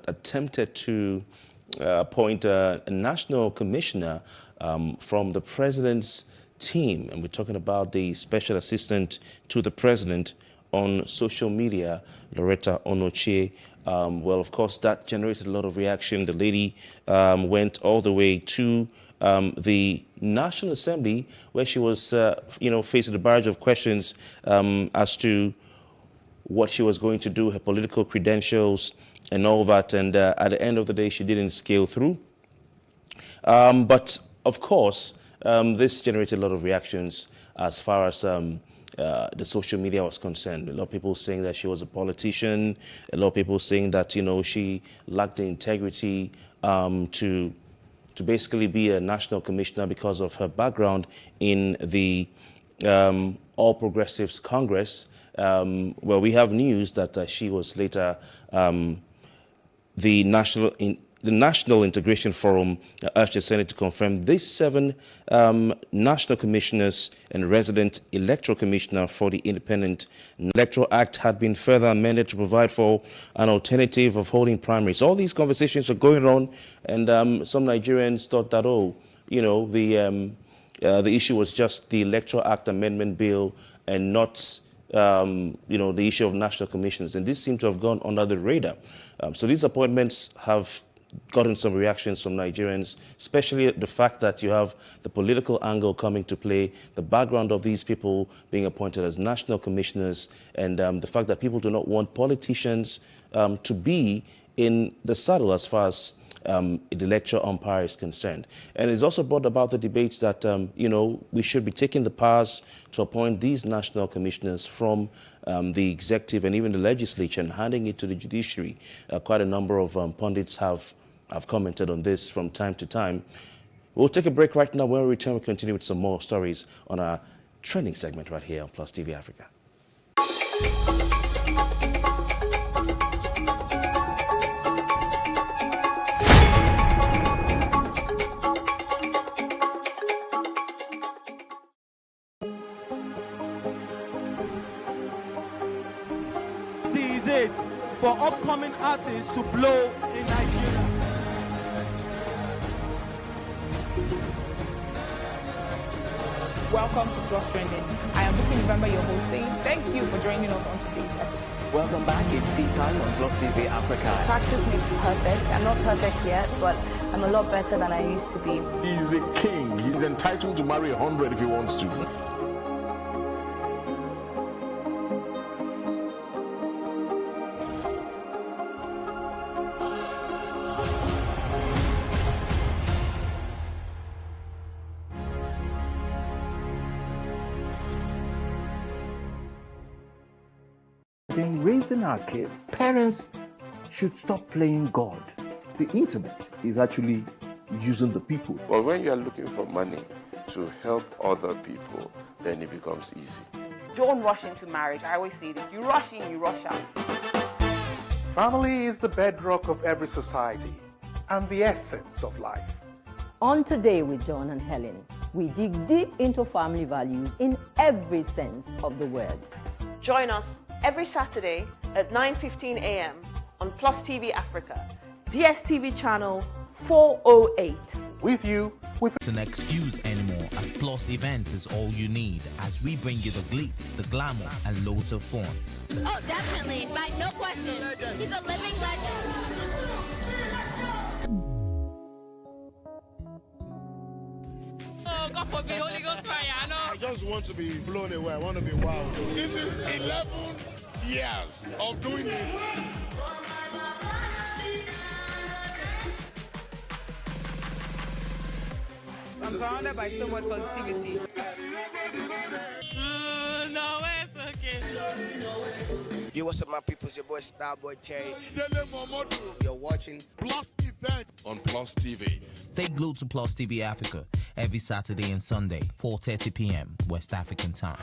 attempted to appoint a national commissioner from the president's team, and we're talking about the special assistant to the president on social media, Loretta Onochie. Well, of course, that generated a lot of reaction. The lady went all the way to the National Assembly, where she was, facing a barrage of questions as to what she was going to do, her political credentials, and all that. And at the end of the day, she didn't scale through. But of course, this generated a lot of reactions as far as the social media was concerned. A lot of people saying that she was a politician. A lot of people saying that, she lacked the integrity to basically be a national commissioner because of her background in the All Progressives Congress, where we have news that she was later the National Integration Forum urged the Senate to confirm these 7 national commissioners and resident electoral commissioner for the Independent Electoral Act had been further amended to provide for an alternative of holding primaries. All these conversations were going on, and some Nigerians thought that, the issue was just the Electoral Act Amendment Bill and not the issue of national commissions, and this seemed to have gone under the radar. So these appointments have gotten some reactions from Nigerians, especially the fact that you have the political angle coming to play, the background of these people being appointed as national commissioners, and the fact that people do not want politicians to be in the saddle as far as the electoral umpire is concerned. And it's also brought about the debates that, we should be taking the powers to appoint these national commissioners from the executive and even the legislature and handing it to the judiciary. Quite a number of pundits have commented on this from time to time. We'll take a break right now. When we return, we'll continue with some more stories on our trending segment right here on Plus TV Africa. For upcoming artists to blow in Nigeria. Welcome to Plus Trending. I am Booking November, your host, saying thank you for joining us on today's episode. Welcome back. It's tea time on Plus TV Africa. Practice makes perfect. I'm not perfect yet, but I'm a lot better than I used to be. He's a king. He's entitled to marry 100 if he wants to. In raising our kids, parents should stop playing God. The internet is actually using the people. Well, when you are looking for money to help other people, then it becomes easy. Don't rush into marriage. I always say this. You rush in, you rush out. Family is the bedrock of every society and the essence of life. On Today with John and Helen, we dig deep into family values in every sense of the word. Join us every Saturday at 9:15 a.m. on Plus TV Africa, DSTV channel 408. With you, we an excuse anymore, as Plus Events is all you need, as we bring you the glitz, the glamour, and loads of fun. Oh, definitely, right? No question. He's a living legend. Oh, God forbid, Holy Ghost fire, I know. I just want to be blown away. I want to be wild. This is 11 years of doing it. I'm surrounded by so much positivity. No, it's okay. Yo, what's up, my people? It's your boy Starboy Terry. You're watching Plus Event on Plus TV. Stay glued to Plus TV Africa every Saturday and Sunday, 4:30 p.m. West African time.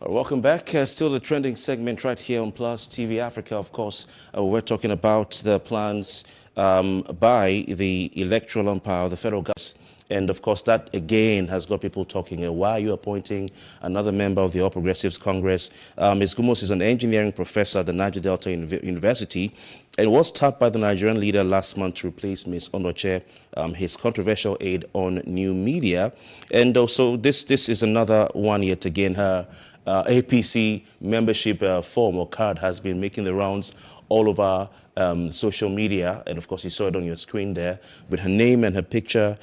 Welcome back. Still the trending segment right here on Plus TV Africa. Of course, we're talking about the plans by the electoral umpire, the federal government, And of course, that again has got people talking. Why are you appointing another member of the All Progressives Congress? Ms. Gumos is an engineering professor at the Niger Delta University and was tapped by the Nigerian leader last month to replace Ms. Onoche, his controversial aide on new media. And also, this is another one yet again. Her APC membership form or card has been making the rounds all over social media, and of course you saw it on your screen there with her name and her picture.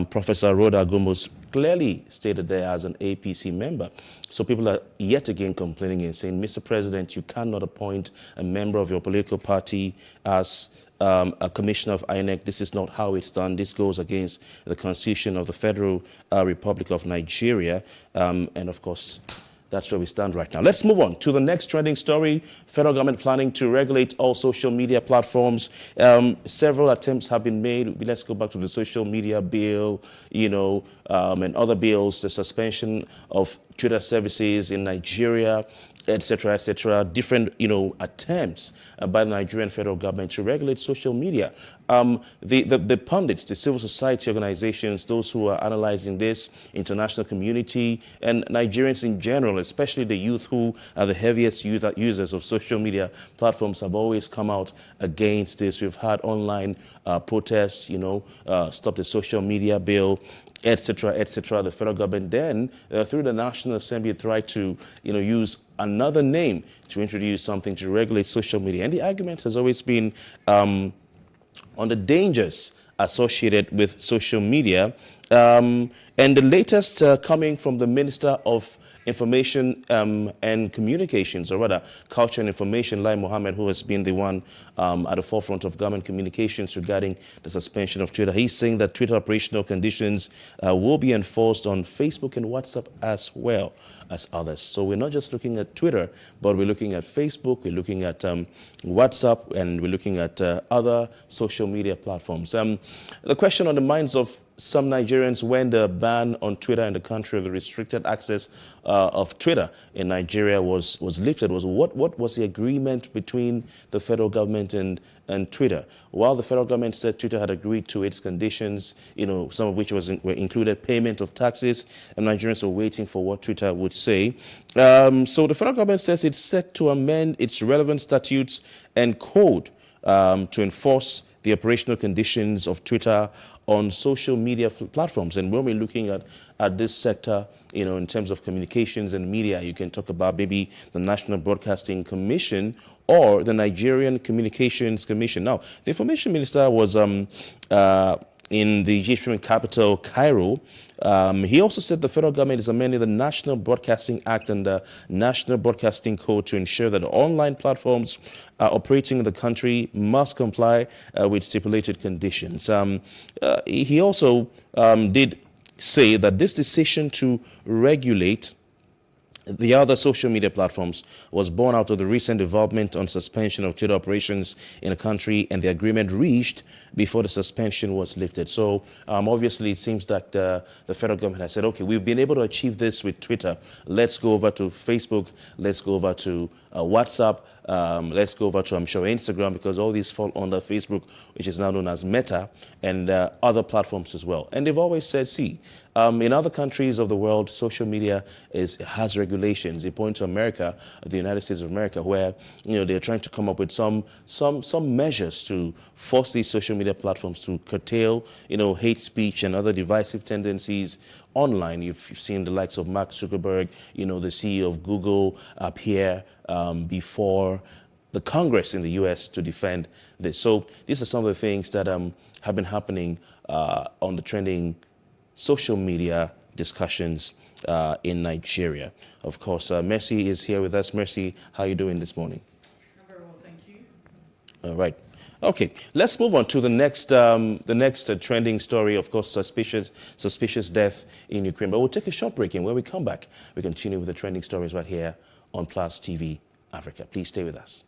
Professor Rhoda Gumos clearly stated there as an APC member. So people are yet again complaining and saying, Mr. President, you cannot appoint a member of your political party as a commissioner of INEC. This is not how it's done. This goes against the Constitution of the Federal Republic of Nigeria. And of course, that's where we stand right now. Let's move on to the next trending story. Federal government planning to regulate all social media platforms. Several attempts have been made. Let's go back to the social media bill, and other bills, the suspension of Twitter services in Nigeria, etc., etc. Different, attempts by the Nigerian federal government to regulate social media. The pundits, the civil society organizations, those who are analyzing this, international community, and Nigerians in general, especially the youth who are the heaviest users of social media platforms, have always come out against this. We've had online protests, stop the social media bill, etc., etc. The federal government then, through the National Assembly, tried to, use another name to introduce something to regulate social media. And the argument has always been on the dangers associated with social media. And the latest coming from the Minister of Information and Communications, or rather Culture and Information, Lai Mohammed, who has been the one at the forefront of government communications regarding the suspension of Twitter. He's saying that Twitter operational conditions will be enforced on Facebook and WhatsApp as well as others. So we're not just looking at Twitter, but we're looking at Facebook, we're looking at WhatsApp, and we're looking at other social media platforms. The question on the minds of some Nigerians when the ban on Twitter in the country, of the restricted access of Twitter in Nigeria was lifted, was what was the agreement between the federal government and Twitter? While the federal government said Twitter had agreed to its conditions, some of which were included payment of taxes, and Nigerians were waiting for what Twitter would say. So the federal government says it's set to amend its relevant statutes and code to enforce the operational conditions of Twitter on social media platforms. And when we're looking at this sector, in terms of communications and media, you can talk about maybe the National Broadcasting Commission or the Nigerian Communications Commission. Now, the information minister was in the Egyptian capital, Cairo. He also said the federal government is amending the National Broadcasting Act and the National Broadcasting Code to ensure that online platforms operating in the country must comply with stipulated conditions. He also did say that this decision to regulate the other social media platforms was born out of the recent development on suspension of Twitter operations in the country and the agreement reached before the suspension was lifted. So obviously it seems that the federal government has said, okay, we've been able to achieve this with Twitter. Let's go over to Facebook. Let's go over to WhatsApp. Let's go over to, I'm sure, Instagram, because all these fall under Facebook, which is now known as Meta, and other platforms as well. And they've always said, see, in other countries of the world, social media has regulations. They point to America, the United States of America, where they're trying to come up with some measures to force these social media platforms to curtail hate speech and other divisive tendencies online. You've seen the likes of Mark Zuckerberg, the CEO of Google, appear before the Congress in the U.S. to defend this. So these are some of the things that have been happening on the trending social media discussions in Nigeria. Of course, Mercy is here with us. Mercy, how are you doing this morning? I'm very well, thank you. All right. Okay, let's move on to the next trending story. Of course, suspicious death in Ukraine. But we'll take a short break, and when we come back, we continue with the trending stories right here on Plus TV Africa. Please stay with us.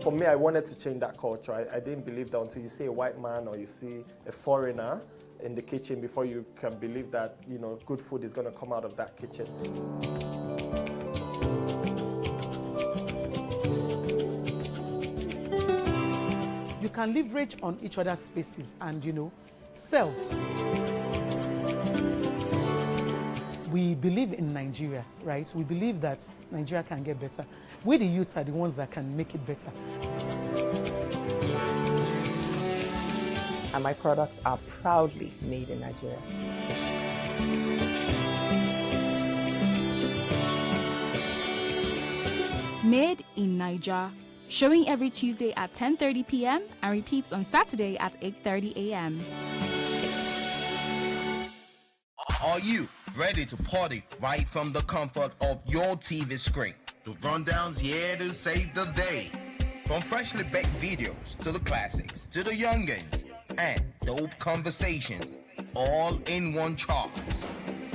For me, I wanted to change that culture. I didn't believe that until you see a white man or you see a foreigner in the kitchen before you can believe that, you know, good food is going to come out of that kitchen. You can leverage on each other's spaces and, you know, sell. We believe in Nigeria, right? We believe that Nigeria can get better. We, the youth, are the ones that can make it better. And my products are proudly made in Nigeria. Made in Niger, showing every Tuesday at 10:30 p.m. and repeats on Saturday at 8:30 a.m. Are you ready to party right from the comfort of your TV screen? The Rundown's here to save the day. From freshly baked videos to the classics to the youngins and dope conversations, all in one chart.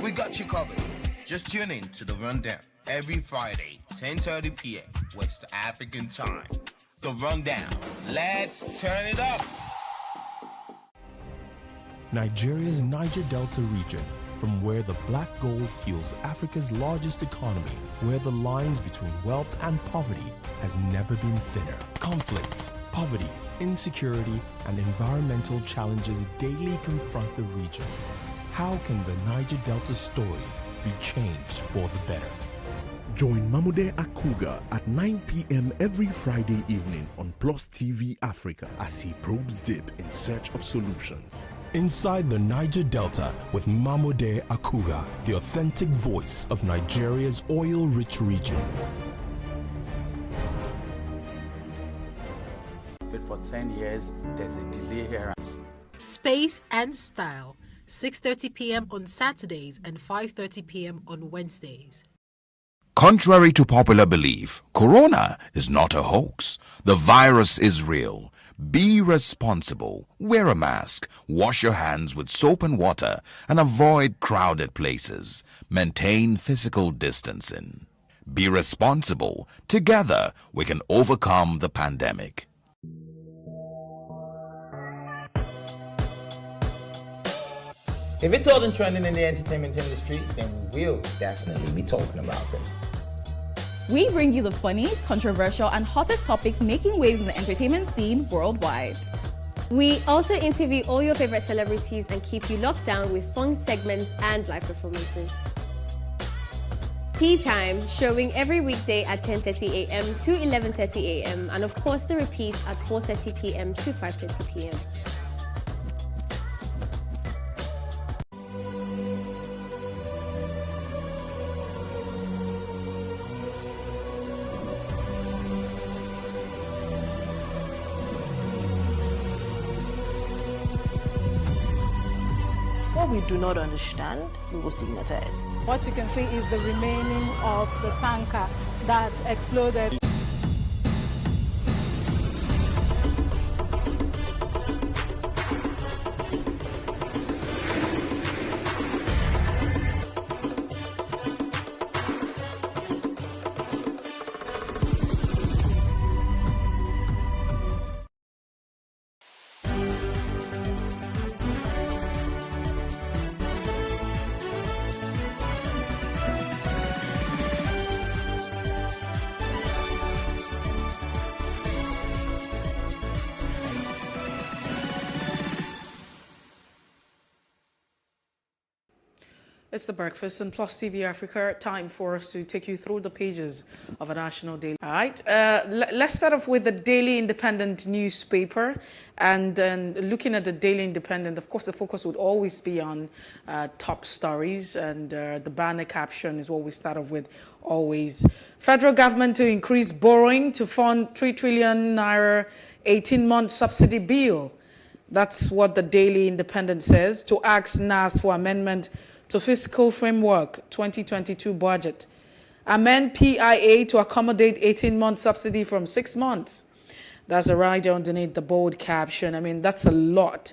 We got you covered. Just tune in to The Rundown every Friday, 10:30 p.m. West African time. The Rundown. Let's turn it up. Nigeria's Niger Delta region, from where the black gold fuels Africa's largest economy, where the lines between wealth and poverty has never been thinner. Conflicts, poverty, insecurity, and environmental challenges daily confront the region. How can the Niger Delta story be changed for the better? Join Mamude Akuga at 9 p.m. every Friday evening on PlusTvAfrica as he probes deep in search of solutions. Inside the Niger Delta with Mamude Akuga, the authentic voice of Nigeria's oil-rich region. For 10 years, there's a delay here. Space and Style, 6:30 p.m. on Saturdays and 5:30 p.m. on Wednesdays. Contrary to popular belief, Corona is not a hoax. The virus is real. Be responsible, wear a mask, wash your hands with soap and water, and avoid crowded places. Maintain physical distancing. Be responsible. Together, we can overcome the pandemic. If it's all been trending in the entertainment industry, then we'll definitely be talking about it. We bring you the funny, controversial, and hottest topics making waves in the entertainment scene worldwide. We also interview all your favorite celebrities and keep you locked down with fun segments and live performances. Tea Time, showing every weekday at 10:30 a.m. to 11:30 a.m. and of course the repeat at 4:30 p.m. to 5:30 p.m. What we do not understand, we will stigmatize. What you can see is the remaining of the tanker that exploded. It's The Breakfast on Plus TV Africa. Time for us to take you through the pages of a national daily. All right, let's start off with the Daily Independent newspaper. And then looking at the Daily Independent, of course, the focus would always be on top stories. And the banner caption is what we start off with always. Federal government to increase borrowing to fund 3 trillion naira 18-month subsidy bill. That's what the Daily Independent says. To ask NAS for amendment to Fiscal Framework 2022 budget. Amend PIA to accommodate 18-month subsidy from 6 months. That's a rider underneath the bold caption. I mean, that's a lot.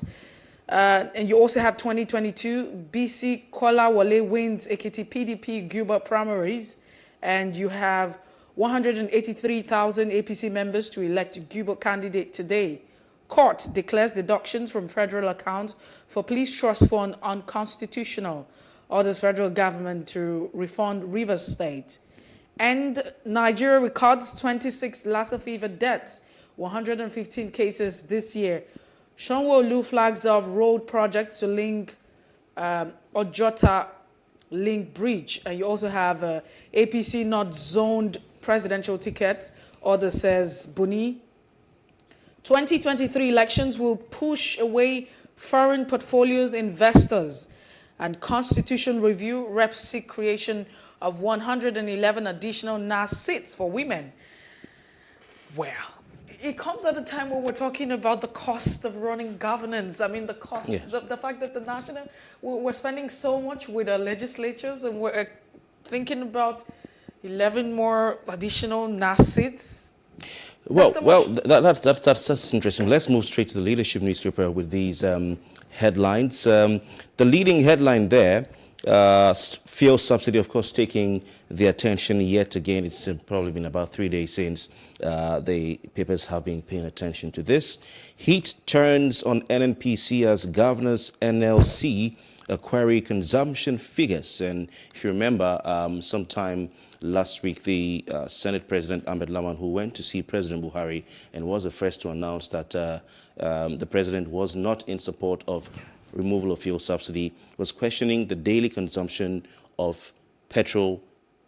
And you also have 2022, BC Kola Wale wins Ekiti PDP Guba primaries. And you have 183,000 APC members to elect Guba candidate today. Court declares deductions from federal account for police trust fund unconstitutional. Orders federal government to refund Rivers State. And Nigeria records 26 Lassa fever deaths, 115 cases this year. Sanwo-Olu flags off road project to link Ojota Link Bridge. And you also have APC not zoned presidential tickets. Order says Buni. 2023 elections will push away foreign portfolios investors. And Constitution Review reps seek creation of 111 additional NAS seats for women. Well, it comes at a time when we're talking about the cost of running governance. I mean, the cost, yes. the fact that we're spending so much with our legislatures, and we're thinking about 11 more additional NAS seats. That's interesting. Let's move straight to the leadership newspaper with these headlines. The leading headline there, fuel subsidy, of course, taking the attention yet again. It's probably been about 3 days since the papers have been paying attention to this. Heat turns on NNPC as governors NLC query consumption figures. And if you remember, sometime last week, the Senate President Ahmed Lawan, who went to see President Buhari and was the first to announce that the president was not in support of removal of fuel subsidy, was questioning the daily consumption of petrol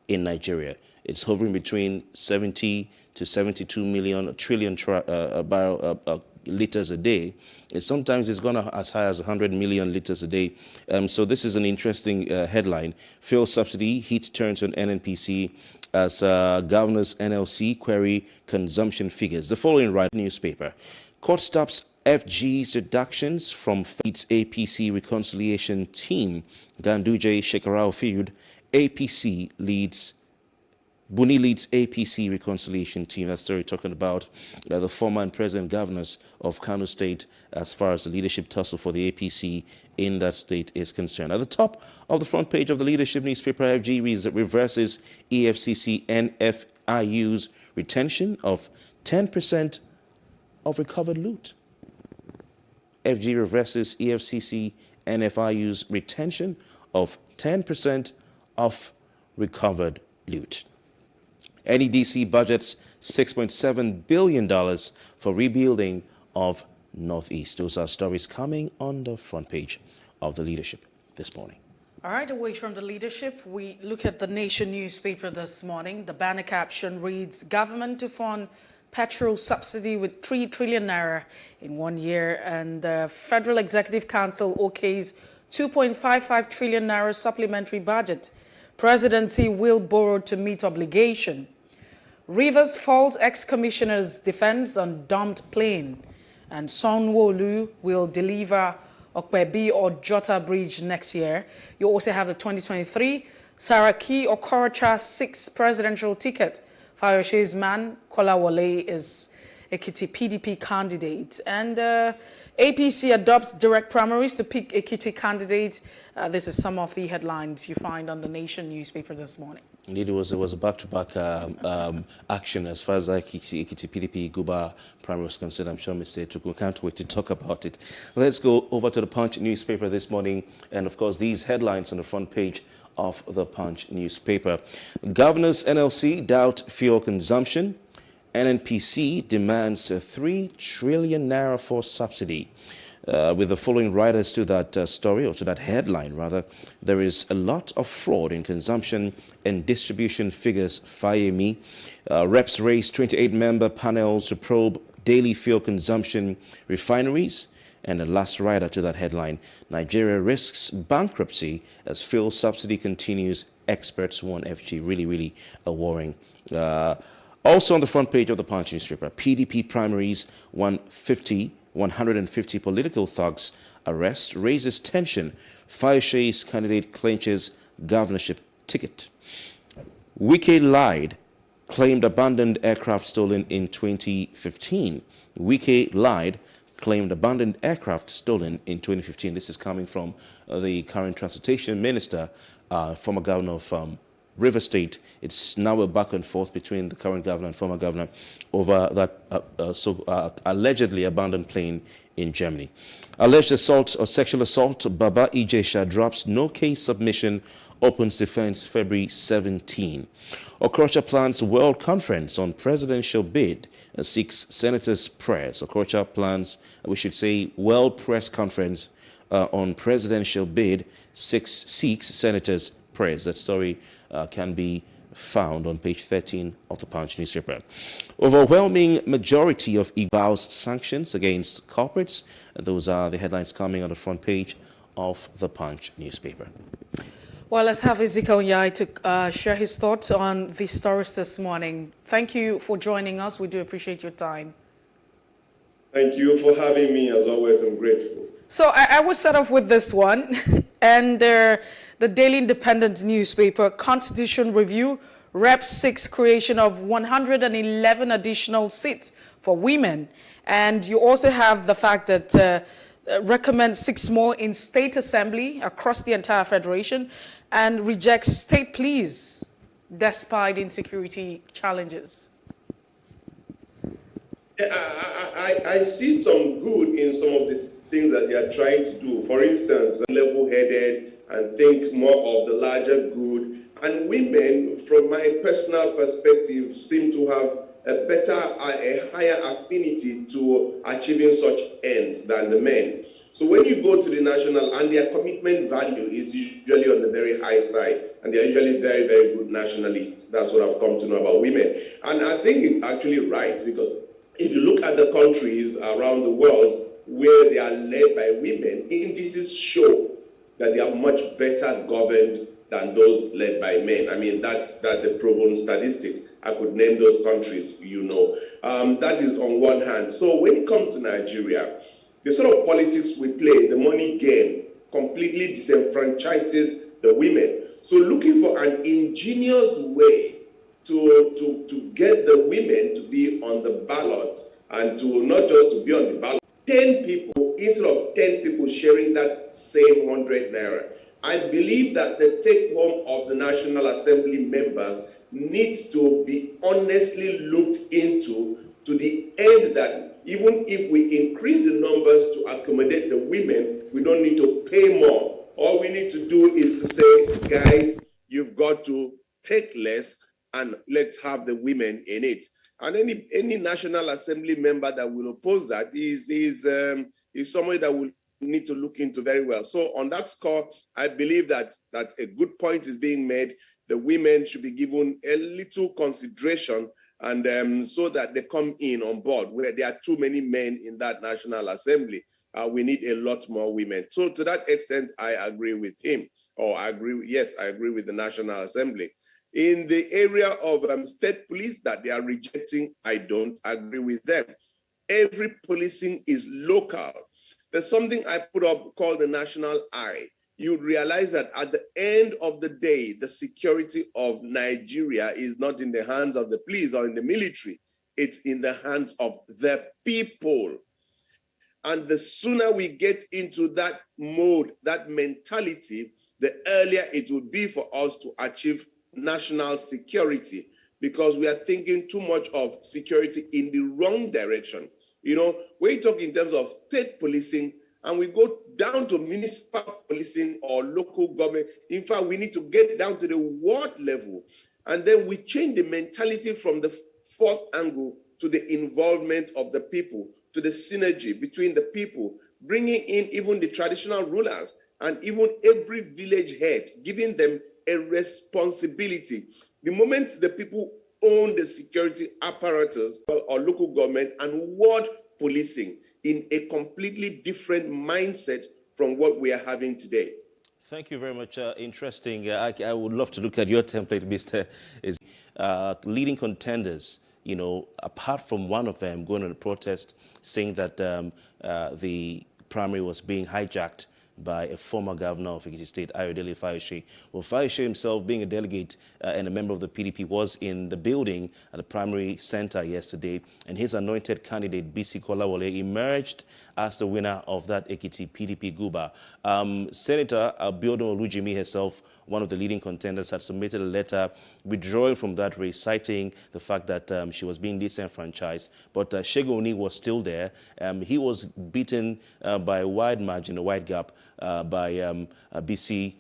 in Nigeria. It's hovering between 70 to 72 trillion liters a day. And sometimes it's gone as high as 100 million liters a day. So this is an interesting headline. Fuel subsidy, heat turns on NNPC as governors NLC query consumption figures. The following right newspaper. Court stops FG's deductions from its APC reconciliation team. Ganduje Shekarau feud. APC leads Buni leads APC reconciliation team. That story talking about the former and present governors of Kano State as far as the leadership tussle for the APC in that state is concerned. At the top of the front page of the leadership newspaper, FG reverses EFCC NFIU's retention of 10% of recovered loot. FG reverses EFCC NFIU's retention of 10% of recovered loot. NEDC budgets $6.7 billion for rebuilding of Northeast. Those are stories coming on the front page of the leadership this morning. All right, away from the leadership, we look at the Nation newspaper this morning. The banner caption reads, government to fund petrol subsidy with 3 trillion naira in 1 year. And the Federal Executive Council okays 2.55 trillion naira supplementary budget. Presidency will borrow to meet obligation. Rivers faults ex-commissioner's defense on dumped plane. And Sanwo-Olu will deliver Okpebi or Jota Bridge next year. You also have the 2023 Saraki Okorocha 6th presidential ticket. Fayoshe's man, Kolawole, is Ekiti PDP candidate. And APC adopts direct primaries to pick Ekiti candidate. This is some of the headlines you find on the Nation newspaper this morning. Indeed, it was a back-to-back action as far as Ekiti PDP Guba primary was concerned. I'm sure Mr. Etuku can't wait to talk about it. Let's go over to the Punch newspaper this morning. And, of course, these headlines on the front page of the Punch newspaper. Governors NLC doubt fuel consumption. NNPC demands 3 trillion naira for subsidy. With the following writers to that story, or to that headline rather, there is a lot of fraud in consumption and distribution figures. Fayemi. Reps raised 28-member panels to probe daily fuel consumption refineries. And the last writer to that headline, Nigeria risks bankruptcy as fuel subsidy continues, experts warn. FG. Really a worrying. Also on the front page of the Punch newspaper, PDP primaries 150 political thugs arrest, raises tension. Fayoshe's candidate clinches governorship ticket. Wike lied, claimed abandoned aircraft stolen in 2015. Wike lied, claimed abandoned aircraft stolen in 2015. This is coming from the current transportation minister, former governor of River State. It's now a back and forth between the current governor and former governor over that allegedly abandoned plane in Germany. Alleged assault or sexual assault, Baba Ijesha drops no case submission, opens defense February 17. Okrocha plans World Conference on Presidential Bid, seeks Senators' prayers. Okrocha plans, we should say, World Press Conference on Presidential Bid, seeks Senators' prayers. That story can be found on page 13 of the Punch newspaper. Overwhelming majority of IGBAO's sanctions against corporates. Those are the headlines coming on the front page of the Punch newspaper. Well, let's have Ezekiel Yai to share his thoughts on the stories this morning. Thank you for joining us. We do appreciate your time. Thank you for having me. As always, I'm grateful. So I will start off with this one. And the Daily Independent newspaper, Constitution Review, Rep 6 creation of 111 additional seats for women. And you also have the fact that recommends 6 more in state assembly across the entire federation and rejects state pleas despite insecurity challenges. Yeah, I see some good in some of the things that they are trying to do. For instance, level-headed and think more of the larger good. And women, from my personal perspective, seem to have a higher affinity to achieving such ends than the men. So when you go to the national, and their commitment value is usually on the very high side, and they're usually very, very good nationalists. That's what I've come to know about women. And I think it's actually right, because if you look at the countries around the world where they are led by women, indices show that they are much better governed than those led by men. I mean, that's a proven statistics. I could name those countries, you know. That is on one hand. So when it comes to Nigeria, the sort of politics we play, the money game, completely disenfranchises the women. So looking for an ingenious way to get the women to be on the ballot, and to not just to be on the ballot, 10 people, instead of 10 people sharing that same 100 naira. I believe that the take home of the National Assembly members needs to be honestly looked into, to the end that even if we increase the numbers to accommodate the women, we don't need to pay more. All we need to do is to say, guys, you've got to take less and let's have the women in it. And any National Assembly member that will oppose that is somebody that will need to look into very well. So on that score, I believe that a good point is being made. The women should be given a little consideration, and so that they come in on board. Where there are too many men in that National Assembly, we need a lot more women. So to that extent, I agree with him. I agree with the National Assembly. In the area of state police that they are rejecting, I don't agree with them. Every policing is local. There's something I put up called the national eye. You realize that at the end of the day, the security of Nigeria is not in the hands of the police or in the military. It's in the hands of the people. And the sooner we get into that mode, that mentality, the earlier it will be for us to achieve national security, because we are thinking too much of security in the wrong direction. You know, we talk in terms of state policing and we go down to municipal policing or local government. In fact, we need to get down to the ward level, and then we change the mentality from the first angle to the involvement of the people, to the synergy between the people, bringing in even the traditional rulers and even every village head, giving them a responsibility. The moment the people own the security apparatus or local government and ward policing in a completely different mindset from what we are having today. Thank you very much. Interesting. I would love to look at your template, Mr. Leading contenders, you know, apart from one of them going on a protest saying that the primary was being hijacked by a former governor of Ekiti State, Ayodele Fayose. Well, Fayose himself, being a delegate and a member of the PDP, was in the building at the primary center yesterday, and his anointed candidate, BC Kolawole, emerged as the winner of that Ekiti PDP Guba. Senator Abiodun Olujimi herself, one of the leading contenders, had submitted a letter withdrawing from that race, citing the fact that she was being disenfranchised. But Shegoni was still there. He was beaten by a wide margin, a wide gap, by BC,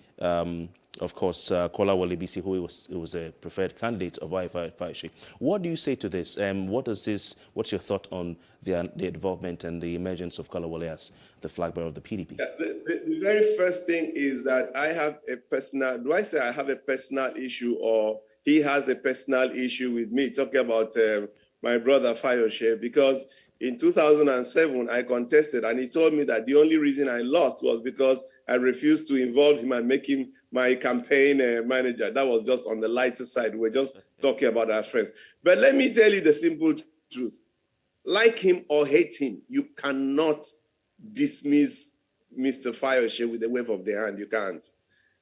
of course, Kolawole BC, who was a preferred candidate of Fayose. What do you say to this? What's your thought on the involvement and the emergence of Kolawole as the flag bearer of the PDP? Yeah, the very first thing is that I have a personal, do I say I have a personal issue, or he has a personal issue with me, talking about my brother Fayose? Because in 2007, I contested, and he told me that the only reason I lost was because I refused to involve him and make him my campaign manager. That was just on the lighter side. We're just talking about our friends. But let me tell you the simple truth. Like him or hate him, you cannot dismiss Mr. Fayose with a wave of the hand. You can't.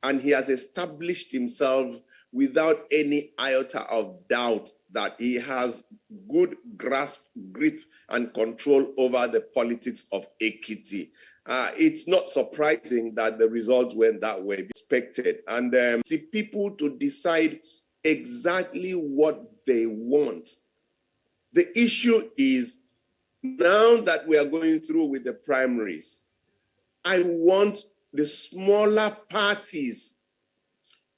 And he has established himself without any iota of doubt that he has good grasp, grip, and control over the politics of Ekiti. It's not surprising that the results went that way, expected. And see people to decide exactly what they want. The issue is, now that we are going through with the primaries, I want the smaller parties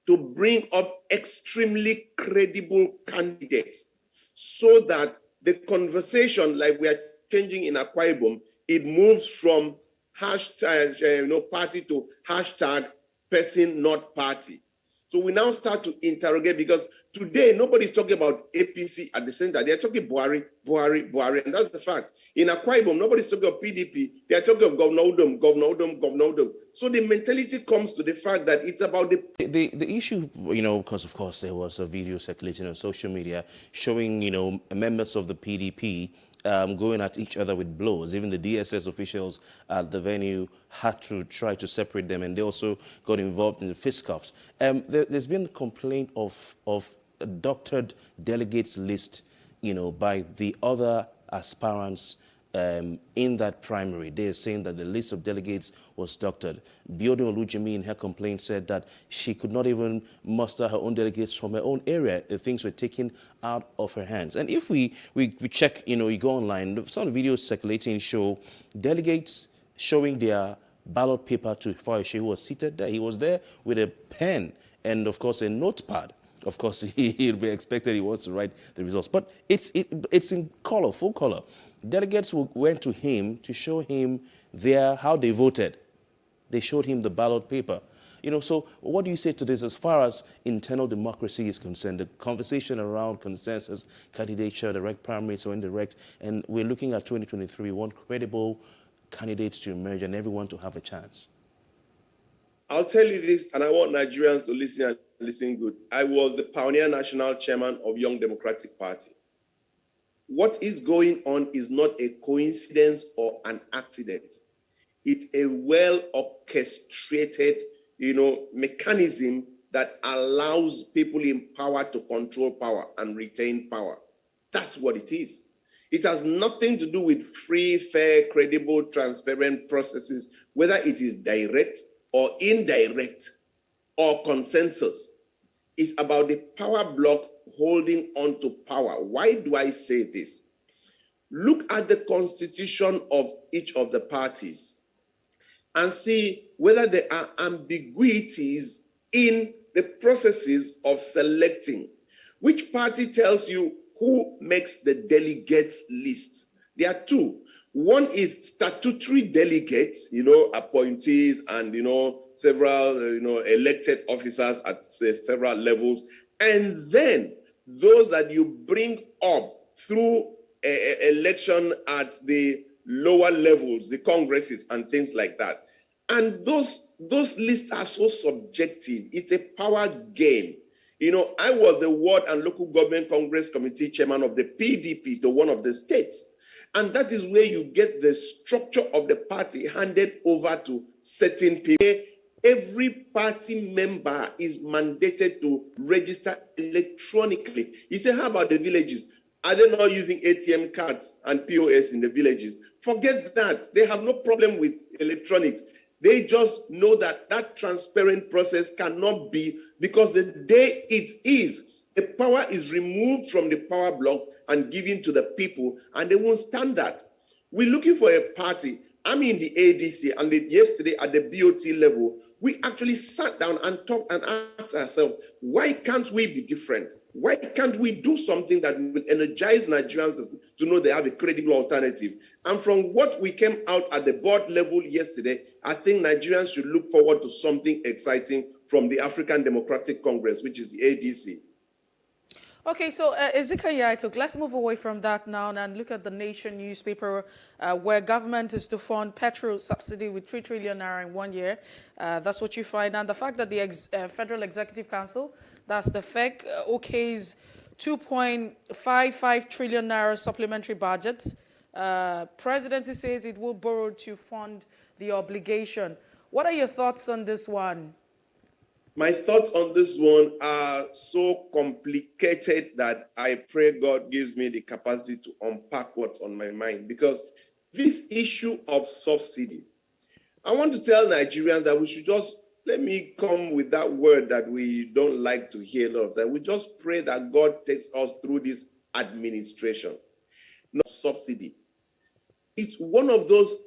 to bring up extremely credible candidates so that the conversation, like we are changing in Akwa Ibom, it moves from hashtag party to hashtag person not party. So we now start to interrogate, because today nobody's talking about APC at the center. They're talking Buhari, and that's the fact. In Akwa Ibom, nobody's talking of PDP. They're talking of Governor Udom. So the mentality comes to the fact that it's about the issue, because of course there was a video circulating on social media showing, members of the PDP going at each other with blows. Even the DSS officials at the venue had to try to separate them, and they also got involved in the fisticuffs. There's been a complaint of a doctored delegates list, by the other aspirants in that primary. They are saying that the list of delegates was doctored. Abiodun Olujimi, in her complaint, said that she could not even muster her own delegates from her own area. Things were taken out of her hands. And if we check, you go online, some of the videos circulating show delegates showing their ballot paper to Fayose, who was seated there. He was there with a pen and, of course, a notepad. Of course, he'll be expected he wants to write the results. But it's in color, full color. Delegates went to him to show him how they voted. They showed him the ballot paper. So what do you say to this as far as internal democracy is concerned? The conversation around consensus, candidature, direct primaries or indirect, and we're looking at 2023. We want credible candidates to emerge and everyone to have a chance. I'll tell you this, and I want Nigerians to listen and listen good. I was the pioneer national chairman of Young Democratic Party. What is going on is not a coincidence or an accident. It's a well-orchestrated, mechanism that allows people in power to control power and retain power. That's what it is. It has nothing to do with free, fair, credible, transparent processes, whether it is direct or indirect or consensus. It's about the power block holding on to power. Why do I say this? Look at the constitution of each of the parties and see whether there are ambiguities in the processes of selecting. Which party tells you who makes the delegates list? There are two. One is statutory delegates, appointees and, several, elected officers at several levels. And then those that you bring up through election at the lower levels, the congresses and things like that. And those lists are so subjective. It's a power game. I was the Ward and Local Government Congress Committee chairman of the PDP to one of the states. And that is where you get the structure of the party handed over to certain people. Every party member is mandated to register electronically. You say, how about the villages? Are they not using ATM cards and POS in the villages? Forget that. They have no problem with electronics. They just know that that transparent process cannot be, because the day it is, the power is removed from the power blocks and given to the people, and they won't stand that. We're looking for a party. I'm in the ADC, and yesterday at the BOT level, we actually sat down and talked and asked ourselves, why can't we be different? Why can't we do something that will energize Nigerians to know they have a credible alternative? And from what we came out at the board level yesterday, I think Nigerians should look forward to something exciting from the African Democratic Congress, which is the ADC. Okay, so Ezekiel Yaitok, let's move away from that now and look at the Nation newspaper, where government is to fund petrol subsidy with 3 trillion naira in 1 year. That's what you find. And the fact that the Federal Executive Council, that's the FEC, okays 2.55 trillion naira supplementary budget. Presidency says it will borrow to fund the obligation. What are your thoughts on this one? My thoughts on this one are so complicated that I pray God gives me the capacity to unpack what's on my mind. Because this issue of subsidy, I want to tell Nigerians that we should just, let me come with that word that we don't like to hear a lot of that. We just pray that God takes us through this administration. Not subsidy. It's one of those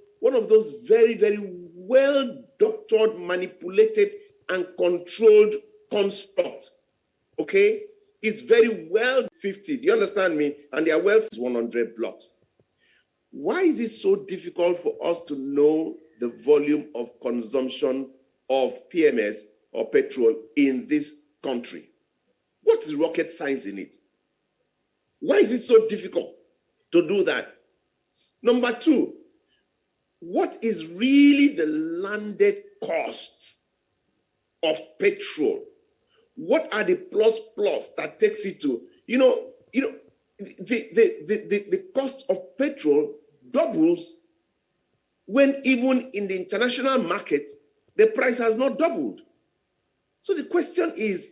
very, very well-doctored, manipulated, and controlled construct, okay? It's very well 50, do you understand me? And their wealth is 100 blocks. Why is it so difficult for us to know the volume of consumption of PMS or petrol in this country? What is rocket science in it? Why is it so difficult to do that? Number two, what is really the landed costs of petrol? What are the plus that takes it to? The cost of petrol doubles when even in the international market, the price has not doubled. So the question is,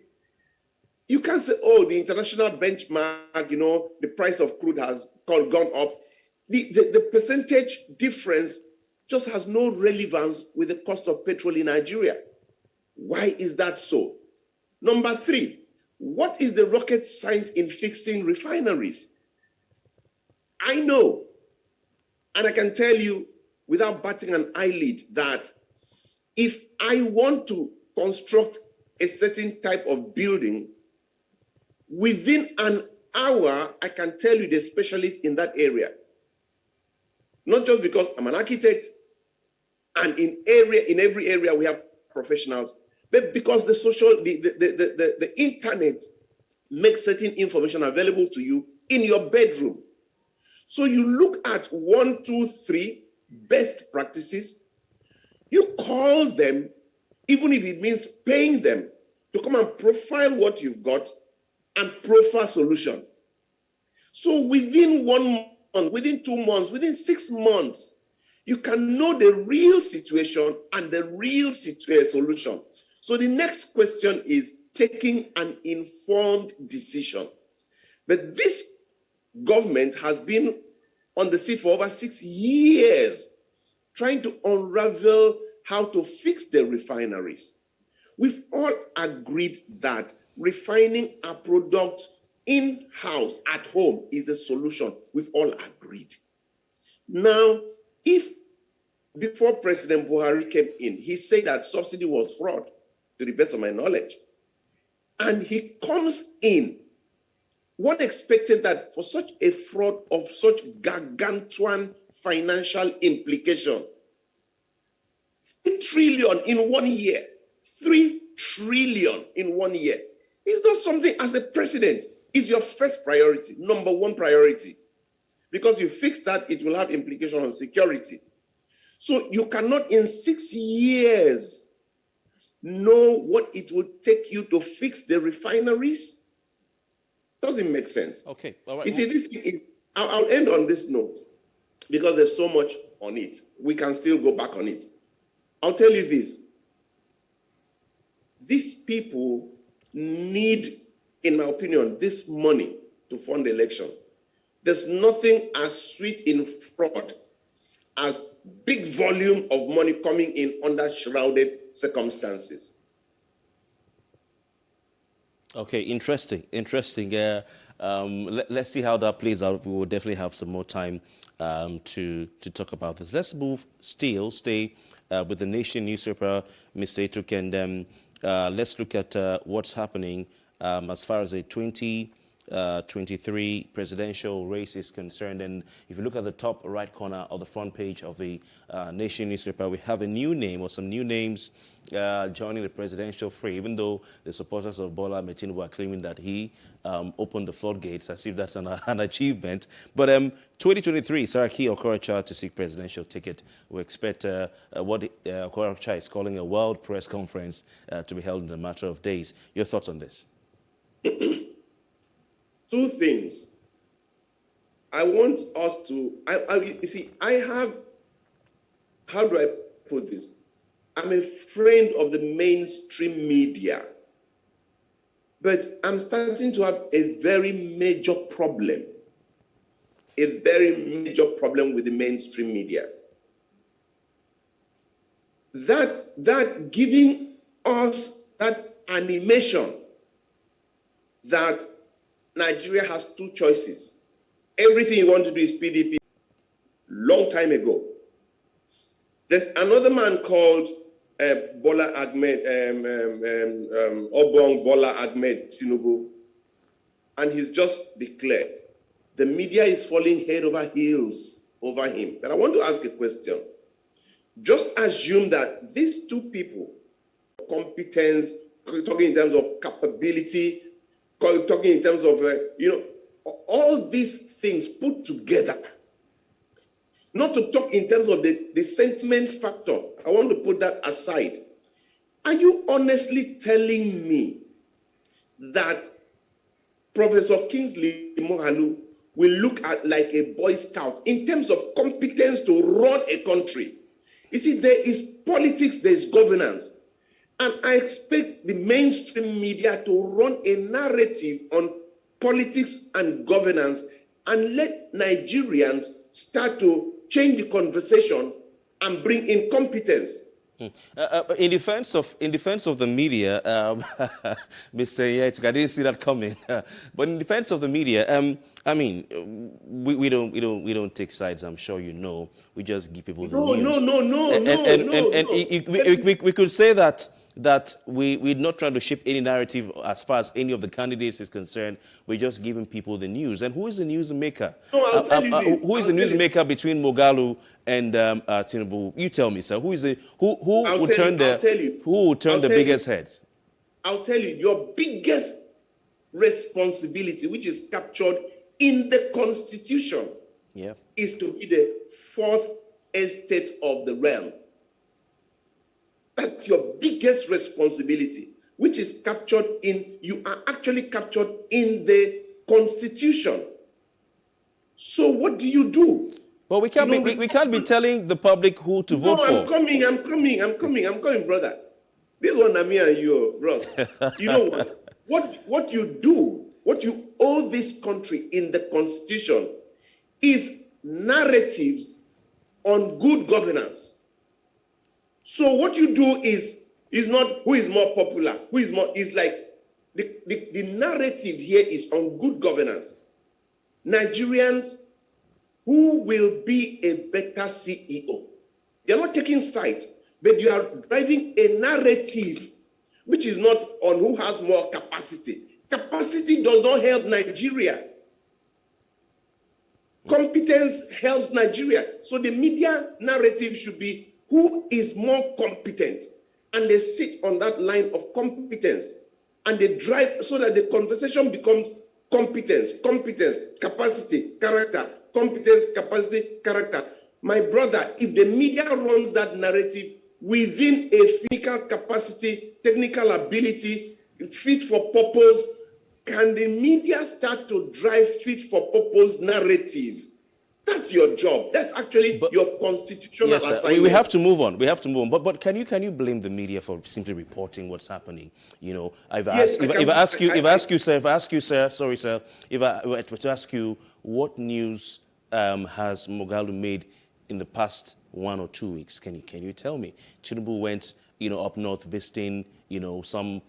you can't say, oh, the international benchmark, the price of crude has gone up. The percentage difference just has no relevance with the cost of petrol in Nigeria. Why is that so? Number three, what is the rocket science in fixing refineries? I know, and I can tell you without batting an eyelid, that if I want to construct a certain type of building, within an hour, I can tell you the specialists in that area. Not just because I'm an architect, and in every area we have professionals, but because the internet makes certain information available to you in your bedroom. So you look at 1, 2, 3 best practices. You call them, even if it means paying them to come and profile what you've got and profile solution. So within 1 month, within 2 months, within 6 months, you can know the real situation and the real solution. So the next question is taking an informed decision. But this government has been on the seat for over 6 years, trying to unravel how to fix the refineries. We've all agreed that refining our product in-house, at home, is a solution. We've all agreed. Now, if before President Buhari came in, he said that subsidy was fraud, to the best of my knowledge, and he comes in, one expected that for such a fraud of such gargantuan financial implication, 3 trillion in 1 year, 3 trillion in 1 year, is not something as a president is your first priority, number one priority. Because you fix that, it will have implication on security. So you cannot in 6 years know what it would take you to fix the refineries. Doesn't make sense. Okay, all right. You see, this thing is, I'll end on this note. because there's so much on it. We can still go back on it. I'll tell you this. These people need, in my opinion, this money to fund the election. There's nothing as sweet in fraud as big volume of money coming in under shrouded circumstances. Okay, interesting. Let's see how that plays out. We will definitely have some more time to talk about this. Let's stay with the Nation newspaper, Mr. Etuk, and let's look at what's happening as far as the 2023 presidential race is concerned. And if you look at the top right corner of the front page of the Nation newspaper, we have a new name or some new names joining the presidential fray, even though the supporters of Bola Tinubu are claiming that he opened the floodgates, as if that's an achievement. But 2023, Saraki Okorocha to seek presidential ticket. We expect what Okorocha is calling a world press conference to be held in a matter of days. Your thoughts on this? Two things. I want us to, you see, I have, how do I put this? I'm a friend of the mainstream media, but I'm starting to have a very major problem with the mainstream media. That giving us that animation that Nigeria has two choices. Everything you want to do is PDP. Long time ago. There's another man called Bola Ahmed, Obong Bola Ahmed Tinubu, and he's just declared the media is falling head over heels over him. But I want to ask a question. Just assume that these two people, competence, talking in terms of capability, talking in terms of, all these things put together. Not to talk in terms of the sentiment factor. I want to put that aside. Are you honestly telling me that Professor Kingsley Moghalu will look at like a Boy Scout in terms of competence to run a country? You see, there is politics, there is governance. And I expect the mainstream media to run a narrative on politics and governance and let Nigerians start to change the conversation and bring in competence. In defense of the media, Mr. Yetuk, I didn't see that coming. But in defense of the media, I mean, we don't take sides. I'm sure you know. We just give people the news. No. We could say that we're not trying to shape any narrative as far as any of the candidates is concerned. We're just giving people the news. And who is the news maker? No, I'll tell you this. Who is the news maker between Moghalu and Tinubu? You tell me, sir. Who will turn the biggest heads? I'll tell you, your biggest responsibility, which is captured in the Constitution, is to be the fourth estate of the realm. That's your biggest responsibility, which is captured you are actually captured in the Constitution. So what do you do? Well, we can't be telling the public who to vote for. I'm coming, brother. This one, me and you, bros. You know what you do, what you owe this country in the Constitution is narratives on good governance. So what you do is not who is more popular, is like the narrative here is on good governance. Nigerians who will be a better CEO. They're not taking sides, but you are driving a narrative which is not on who has more capacity. Capacity does not help Nigeria. Competence helps Nigeria. So the media narrative should be who is more competent, and they sit on that line of competence, and they drive so that the conversation becomes competence, capacity, character, competence, capacity, character. My brother, if the media runs that narrative within a physical capacity, technical ability, fit for purpose, can the media start to drive fit for purpose narrative? That's your job. That's actually your constitutional Yes, sir. assignment. We have to move on. We have to move on. But can you blame the media for simply reporting what's happening? You know, if I ask you, sir, sorry, sir, if I were to ask you, what news has Moghalu made in the past 1 or 2 weeks? Can you tell me? Tinubu went, up north visiting, some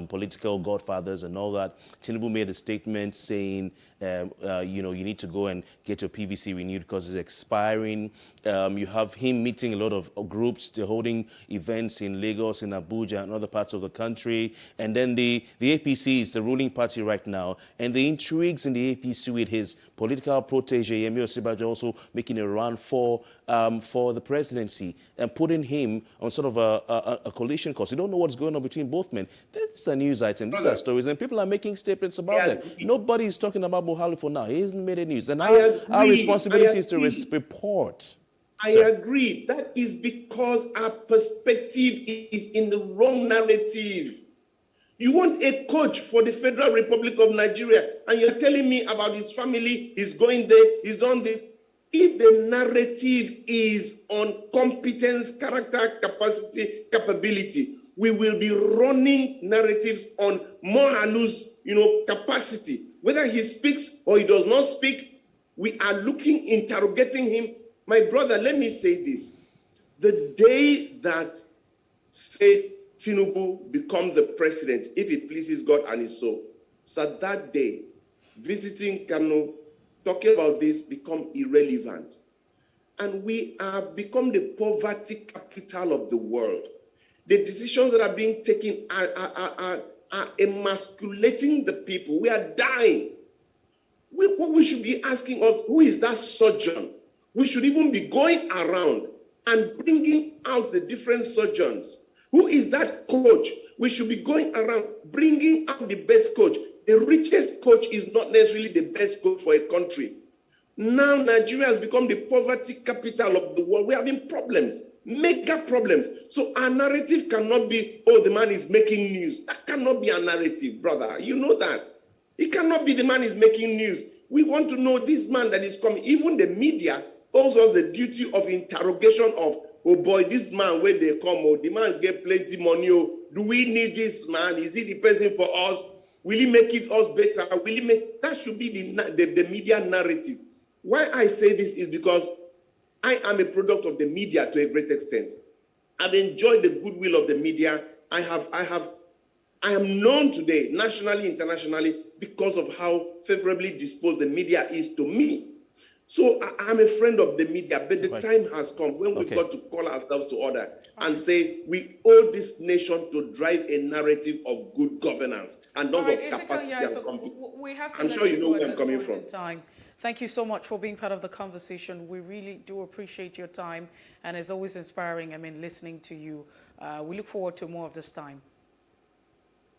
political godfathers and all that. Tinubu made a statement saying, you need to go and get your PVC renewed because it's expiring. You have him meeting a lot of groups. They're holding events in Lagos, in Abuja, and other parts of the country. And then the APC is the ruling party right now. And the intrigues in the APC with his political protege, Yemi Osinbajo, also making a run for the presidency and putting him on sort of a coalition course. You don't know what's going on between both men. That's a news item. These are stories, and people are making statements about them. Nobody is talking about Moghalu for now. He hasn't made any news. And our responsibility is to report. I agree. That is because our perspective is in the wrong narrative. You want a coach for the Federal Republic of Nigeria, and you're telling me about his family, he's going there, he's done this. If the narrative is on competence, character, capacity, capability, we will be running narratives on Moghalu's, capacity. Whether he speaks or he does not speak, we are interrogating him. My brother, let me say this. The day that, say, Tinubu becomes a president, if it pleases God and his soul, so that day, visiting Kano, talking about this become irrelevant. And we have become the poverty capital of the world. The decisions that are being taken are emasculating the people. We are dying. What we should be asking us, who is that surgeon? We should even be going around and bringing out the different surgeons. Who is that coach? We should be going around bringing out the best coach. The richest coach is not necessarily the best coach for a country. Now Nigeria has become the poverty capital of the world. We're having problems, mega problems. So our narrative cannot be, oh, the man is making news. That cannot be a narrative, brother. You know that. It cannot be the man is making news. We want to know this man that is coming. Even the media also has the duty of interrogation of, oh boy, this man, when they come, oh, the man get plenty money. Oh, do we need this man? Is he the person for us? Will he make it us better? Will he make that should be the media narrative. Why I say this is because I am a product of the media to a great extent. I've enjoyed the goodwill of the media. I am known today, nationally, internationally, because of how favorably disposed the media is to me. So I'm a friend of the media, but the time has come when we've got to call ourselves to order and say we owe this nation to drive a narrative of good governance and not of capacity and competence. I'm sure you know where I'm coming from. Thank you so much for being part of the conversation. We really do appreciate your time, and it's always inspiring, listening to you. We look forward to more of this time.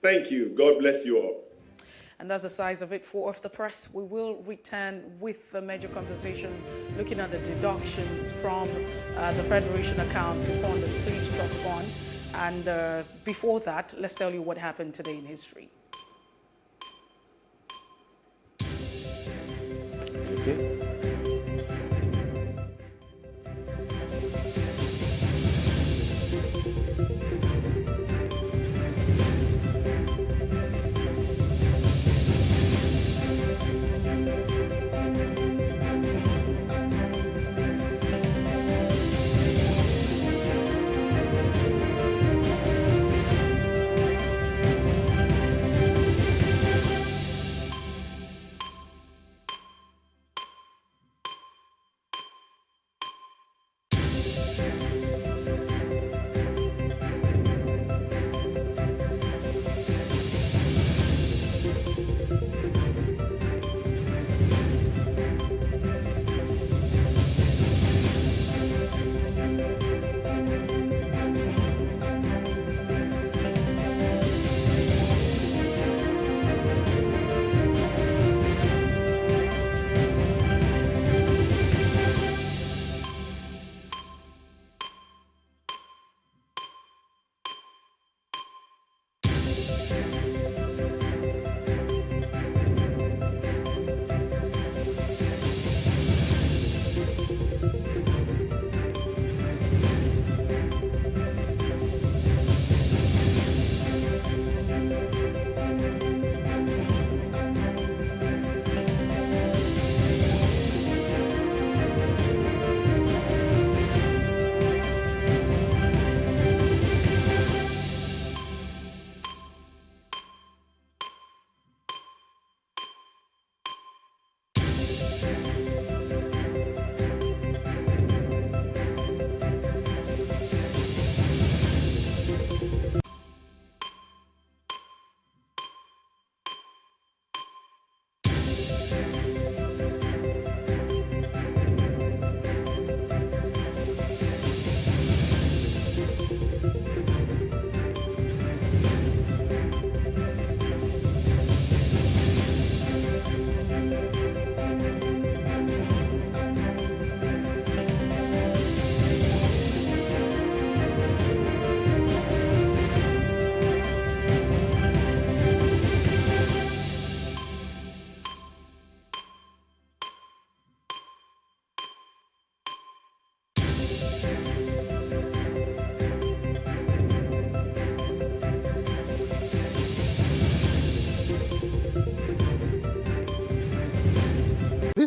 Thank you. God bless you all. And that's the size of it for Off the Press. We will return with the major conversation, looking at the deductions from the Federation account to fund the Police Trust Fund. And before that, let's tell you what happened today in history. Okay.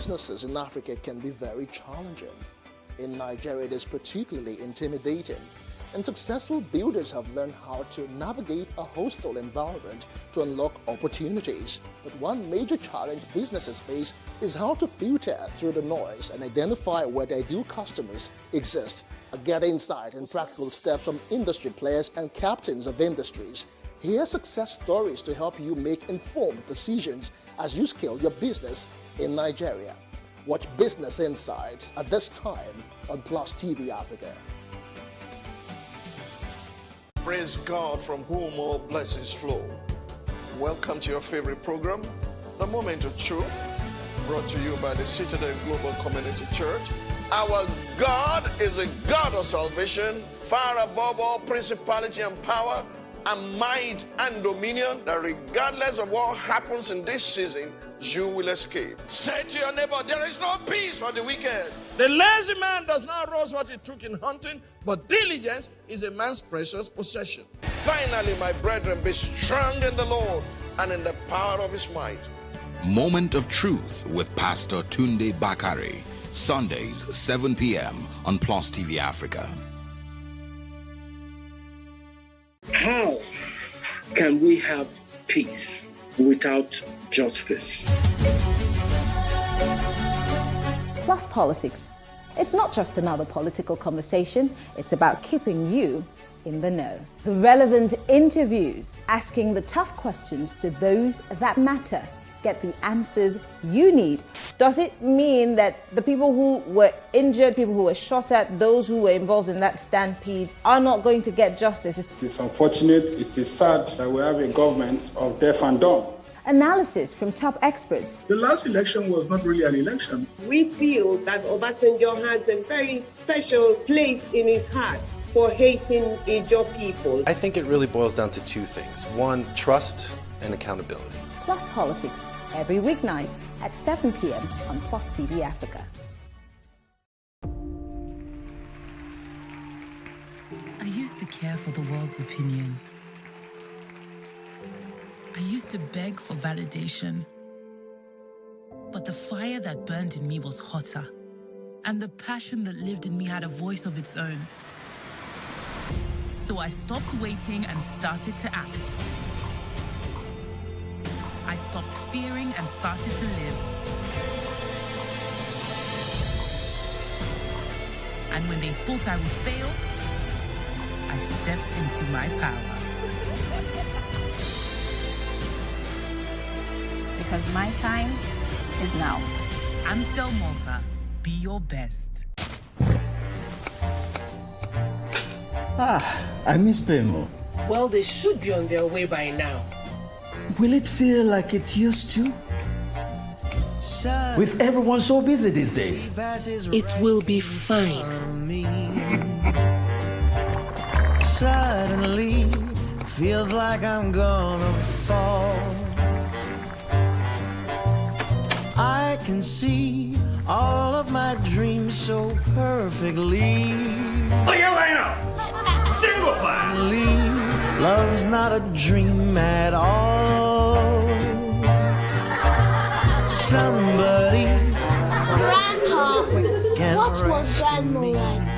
businesses in Africa can be very challenging. In Nigeria, it is particularly intimidating, and successful builders have learned how to navigate a hostile environment to unlock opportunities. But one major challenge businesses face is how to filter through the noise and identify where their ideal customers exist. Get insight and practical steps from industry players and captains of industries. Hear success stories to help you make informed decisions as you scale your business in Nigeria. Watch Business Insights at this time on PlusTvAfrica. Praise God, from whom all blessings flow. Welcome to your favorite program, The Moment of Truth, brought to you by the Citadel Global Community Church. Our God is a God of salvation, far above all principality and power and might and dominion, that regardless of what happens in this season, you will escape. Say to your neighbor, there is no peace for the wicked. The lazy man does not roast what he took in hunting, but diligence is a man's precious possession. Finally, my brethren, be strong in the Lord and in the power of his might. Moment of Truth with Pastor Tunde Bakare, Sundays, 7 p.m. on Plus TV Africa. How can we have peace without justice? Plus Politics. It's not just another political conversation, it's about keeping you in the know. The relevant interviews, asking the tough questions to those that matter. Get the answers you need. Does it mean that the people who were injured, people who were shot at, those who were involved in that stampede are not going to get justice? It is unfortunate, it is sad that we have a government of deaf and dumb. Analysis from top experts. The last election was not really an election. We feel that Obasanjo has a very special place in his heart for hating Ijaw people. I think it really boils down to two things. One, trust and accountability. Plus Politics, every weeknight at 7 p.m. on Plus TV Africa. I used to care for the world's opinion. I used to beg for validation. But the fire that burned in me was hotter, and the passion that lived in me had a voice of its own. So I stopped waiting and started to act. I stopped fearing and started to live. And when they thought I would fail, I stepped into my power. Because my time is now. Amstel Malta, be your best. I miss them. Well, they should be on their way by now. Will it feel like it used to? With everyone so busy these days. It will be fine. Suddenly, feels like I'm gonna fall. I can see all of my dreams so perfectly. Look at Lena! Single file! Love's not a dream at all. Somebody. Grandpa, what was Grandma like?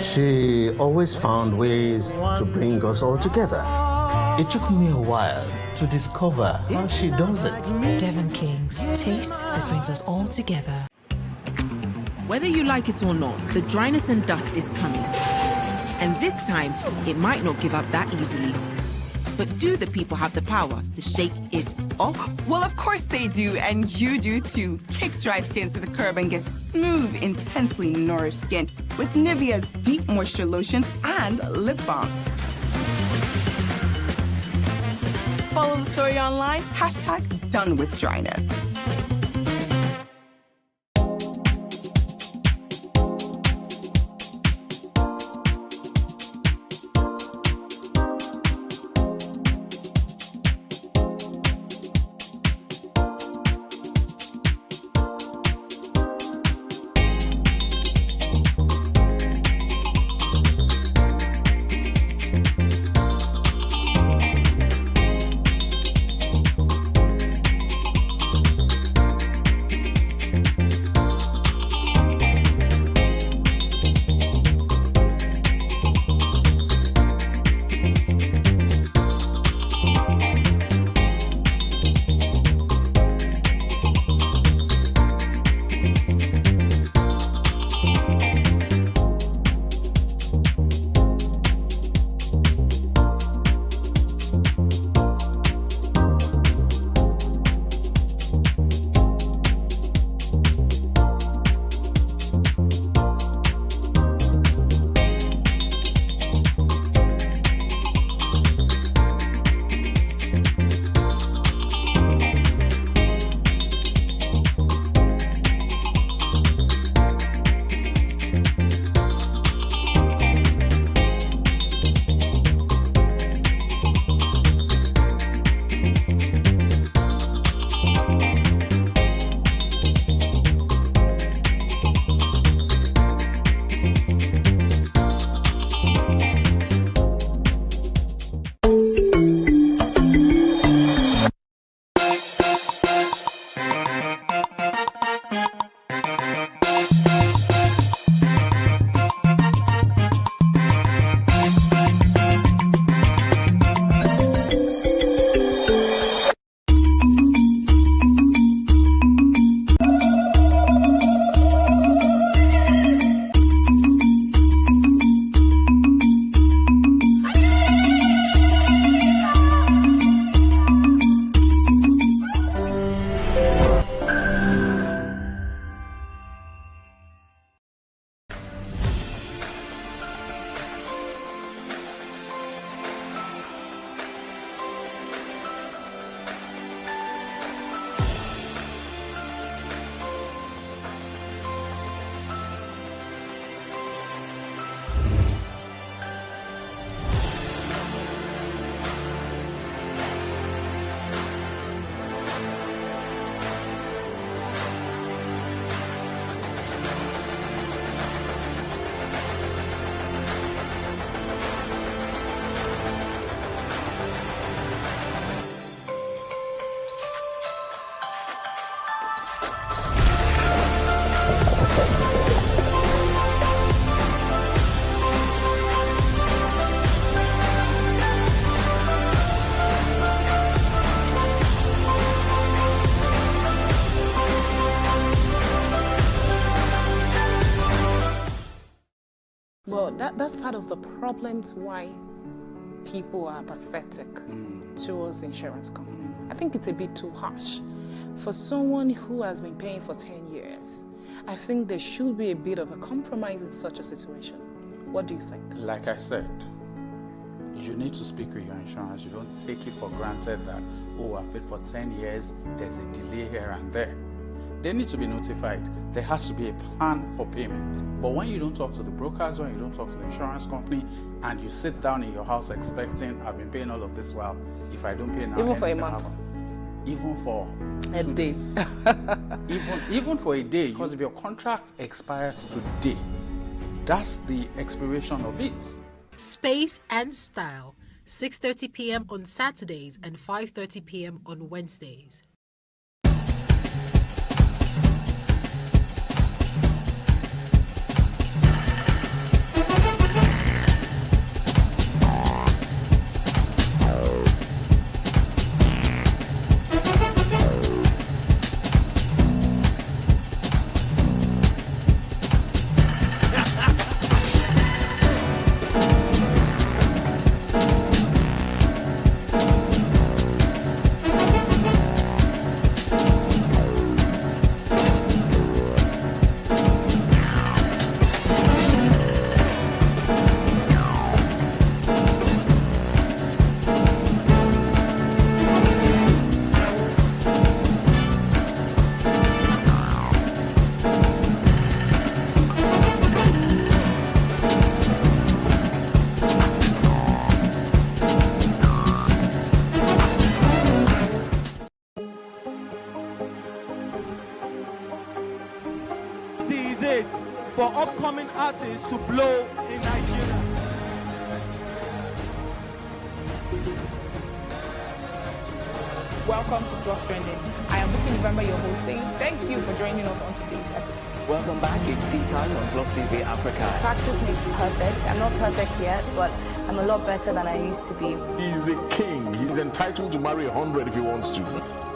She always found ways to bring us all together. It took me a while to discover how she does it. Devon Kings, taste that brings us all together. Whether you like it or not, the dryness and dust is coming. And this time, it might not give up that easily. But do the people have the power to shake it off? Well, of course they do, and you do too. Kick dry skin to the curb and get smooth, intensely nourished skin with Nivea's deep moisture lotions and lip balms. Follow the story online, #DoneWithDryness. Well, that's part of the problem to why people are pathetic towards the insurance company. I think it's a bit too harsh. For someone who has been paying for 10 years, I think there should be a bit of a compromise in such a situation. What do you think? Like I said, you need to speak with your insurance. You don't take it for granted that, oh, I've paid for 10 years, there's a delay here and there. They need to be notified. There has to be a plan for payment. But when you don't talk to the brokers, when you don't talk to the insurance company, and you sit down in your house expecting, I've been paying all of this while, if I don't pay now, even for a month, even for a day, even for a day, because if your contract expires today, that's the expiration of it. Space and Style, 6:30 p.m. on Saturdays and 5:30 p.m. on Wednesdays. For upcoming artists to blow in Nigeria. Welcome to Plus Trending. I am Booking November, your host, saying thank you for joining us on today's episode. Welcome back. It's tea time on PlusTvAfrica. Practice makes perfect. I'm not perfect yet, but I'm a lot better than I used to be. He's a king. He's entitled to marry 100 if he wants to.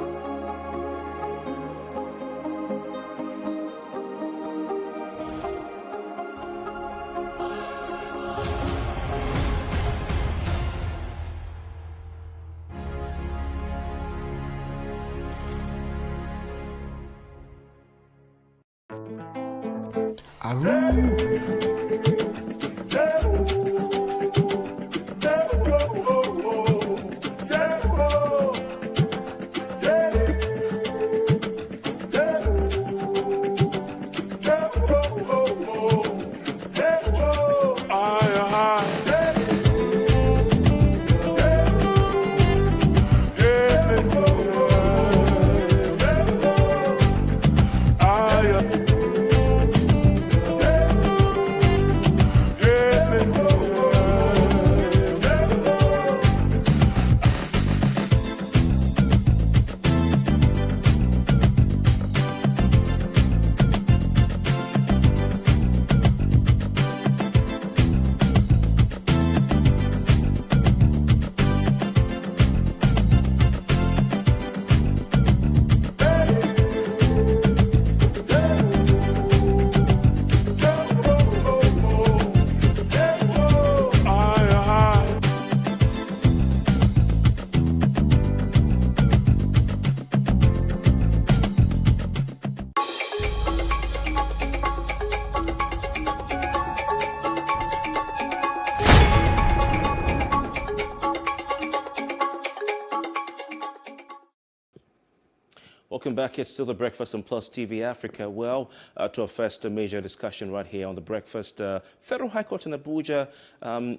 Welcome back. It's still the breakfast on Plus TV Africa. Well, to our first major discussion right here on the breakfast. Federal High Court in Abuja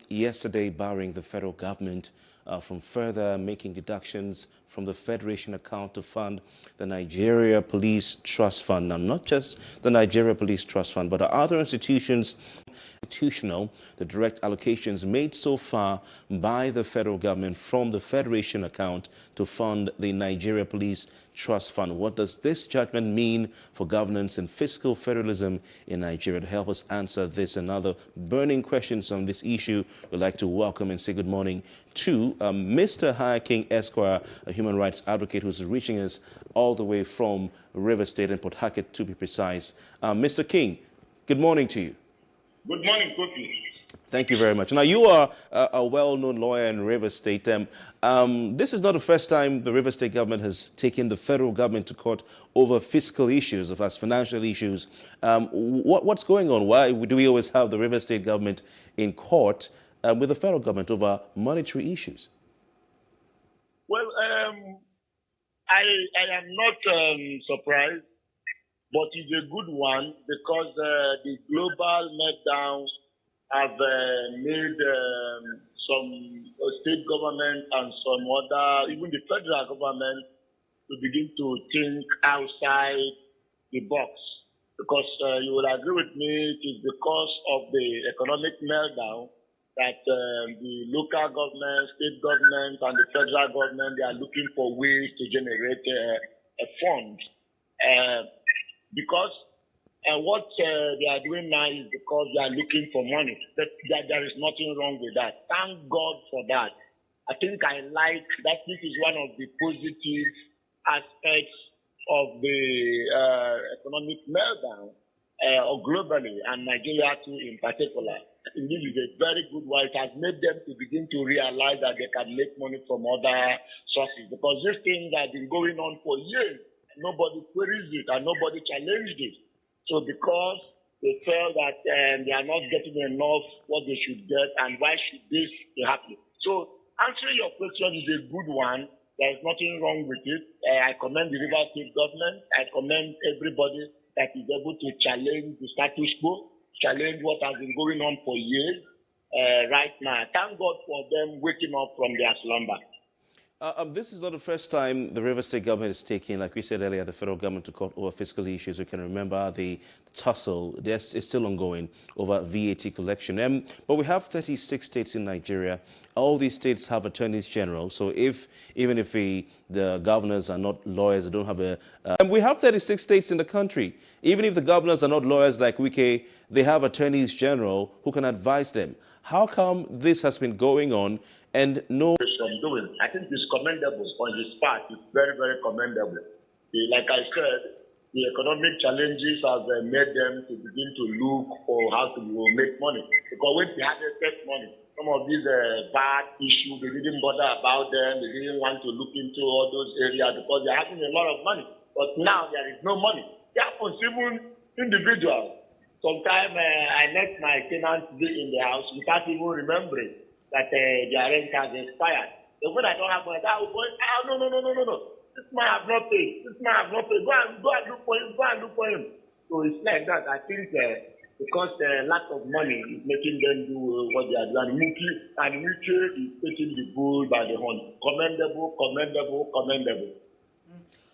yesterday barring the federal government from further making deductions from the Federation account to fund the Nigeria Police Trust Fund. Now, not just the Nigeria Police Trust Fund, but other institutional, the direct allocations made so far by the federal government from the Federation account to fund the Nigeria Police Trust Fund. What does this judgment mean for governance and fiscal federalism in Nigeria? To help us answer this and other burning questions on this issue, we'd like to welcome and say good morning to Mr. High King Esquire, a human rights advocate who's reaching us all the way from River State and Port Harcourt, to be precise. Mr. King, good morning to you. Good morning, Kofi. Thank you very much. Now, you are a well-known lawyer in Rivers State. This is not the first time the Rivers State government has taken the federal government to court over fiscal issues, of course, financial issues. What's going on? Why do we always have the Rivers State government in court with the federal government over monetary issues? Well, I am not surprised, but it's a good one because the global meltdown have made some state government and some other, even the federal government, to begin to think outside the box. Because you will agree with me, it is because of the economic meltdown that the local government, state government, and the federal government, they are looking for ways to generate a fund. Because what they are doing now is because they are looking for money. There is nothing wrong with that. Thank God for that. I think I like that this is one of the positive aspects of the economic meltdown globally, and Nigeria too in particular. I think this is a very good one. It has made them to begin to realize that they can make money from other sources, because this thing has been going on for years. Nobody queries it and nobody challenged it. So because they felt that they are not getting enough what they should get, and why should this be happening? So answering your question is a good one. There is nothing wrong with it. I commend the Rivers State government. I commend everybody that is able to challenge the status quo, challenge what has been going on for years right now. Thank God for them waking up from their slumber. This is not the first time the Rivers State government is taking, like we said earlier, the federal government to court over fiscal issues. We can remember the tussle. It's still ongoing over VAT collection. But we have 36 states in Nigeria. All these states have attorneys general. So even if the governors are not lawyers, they don't have a... we have 36 states in the country. Even if the governors are not lawyers like Wike, they have attorneys general who can advise them. How come this has been going on and no... I think it's commendable on his part. It's very, very commendable. Like I said, the economic challenges have made them to begin to look for how to make money. Because when they had excess money, some of these bad issues, they didn't bother about them. They didn't want to look into all those areas because they're having a lot of money. But now there is no money. It happens even individuals. Sometimes I let my tenants be in the house without even remembering that their rent has expired. So when I don't have money, I will go, no. This man have not paid. This man have not paid. Go and look for him. Go and look for him. So it's like that. I think because lack of money is making them do what they are doing. And Wike is taking the bull by the horn. Commendable, commendable, commendable.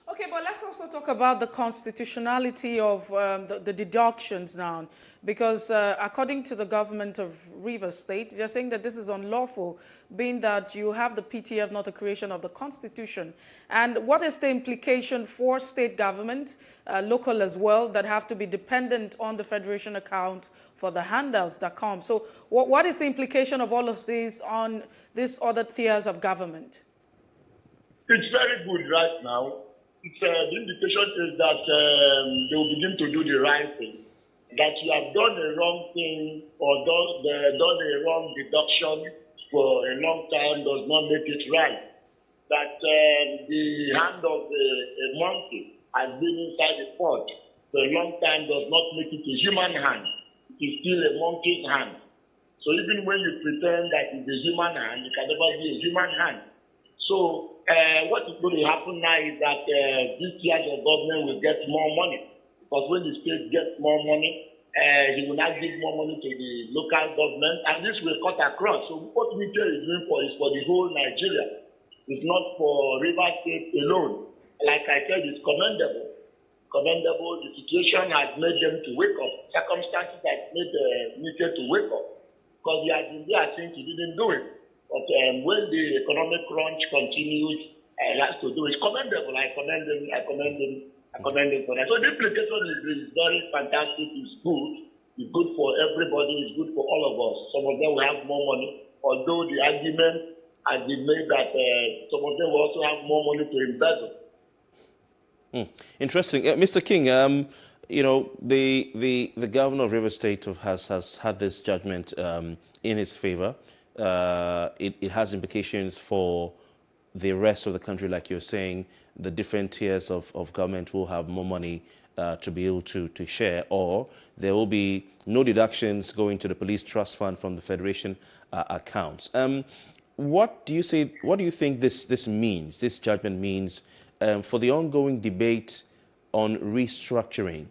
Okay, but let's also talk about the constitutionality of the deductions now, because according to the government of Rivers State, they're saying that this is unlawful, being that you have the PTF, not the creation of the Constitution. And what is the implication for state government, local as well, that have to be dependent on the federation account for the handouts that come? So what is the implication of all of these on these other tiers of government? It's very good right now. The indication is that they will begin to do the right thing. That you have done a wrong thing or done a wrong deduction for a long time does not make it right. That the hand of a monkey has been inside the pot for a long time does not make it a human hand. It is still a monkey's hand. So even when you pretend that it's a human hand, it can never be a human hand. So what is going to happen now is that this year's government will get more money. Because when the state gets more money, he will not give more money to the local government, and this will cut across. So what Wike is doing is for the whole Nigeria. It's not for Rivers State alone. Like I said, it's commendable. Commendable. The situation has made them to wake up. Circumstances have made Wike to wake up. Because he has been there since he didn't do it. But when the economic crunch continues, he has to do it. It's commendable. I commend him for that. So the implication is very fantastic. It's good. It's good for everybody. It's good for all of us. Some of them will have more money. Although the argument has been made that some of them will also have more money to embezzle. Interesting. Mr. King, You know, the governor of Rivers State has had this judgment in his favor. It has implications for the rest of the country, like you're saying. The different tiers of government will have more money to be able to share, or there will be no deductions going to the police trust fund from the federation accounts. What do you say? What do you think this means? This judgment means for the ongoing debate on restructuring,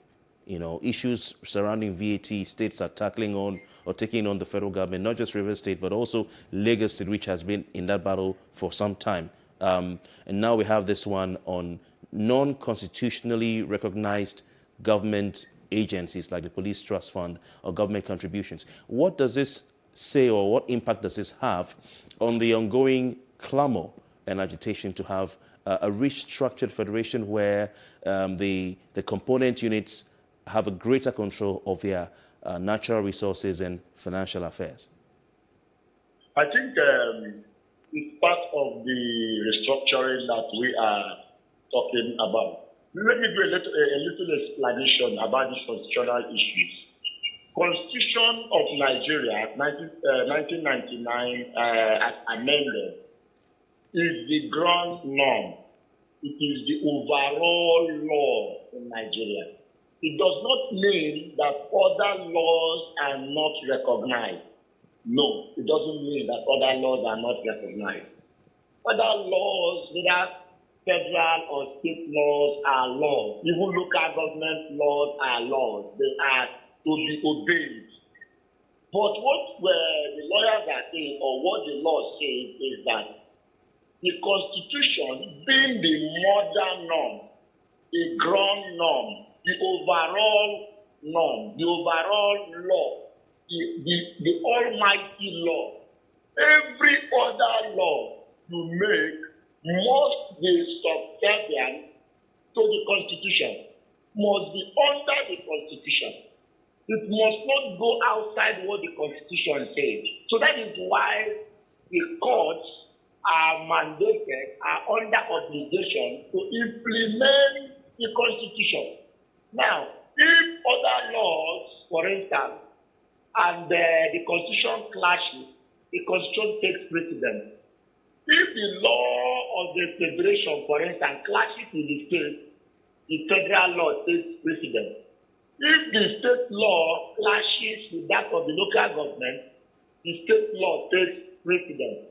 you know, issues surrounding VAT states are tackling on or taking on the federal government, not just Rivers State, but also Lagos State, which has been in that battle for some time. And now we have this one on non-constitutionally recognized government agencies like the Police Trust Fund or government contributions. What does this say, or what impact does this have on the ongoing clamor and agitation to have a restructured federation where the component units have a greater control of their natural resources and financial affairs? I think it's part of the restructuring that we are talking about. Let me do a little explanation about these constitutional issues. Constitution of Nigeria, 1999, as amended, is the ground norm. It is the overall law in Nigeria. It does not mean that other laws are not recognized. No, it doesn't mean that other laws are not recognized. Other laws, whether federal or state laws, are laws. Even local government laws are laws. They are to be obeyed. But what the lawyers are saying, or what the law says, is that the Constitution, being the modern norm, the ground norm, the overall norm, the overall law, the almighty law, every other law you make must be subservient to the Constitution, must be under the Constitution. It must not go outside what the Constitution says. So that is why the courts are mandated, are under obligation to implement the Constitution. Now, if other laws, for instance, and the Constitution clashes, the Constitution takes precedence. If the law of the Federation, for instance, clashes with the state, the federal law takes precedence. If the state law clashes with that of the local government, the state law takes precedence.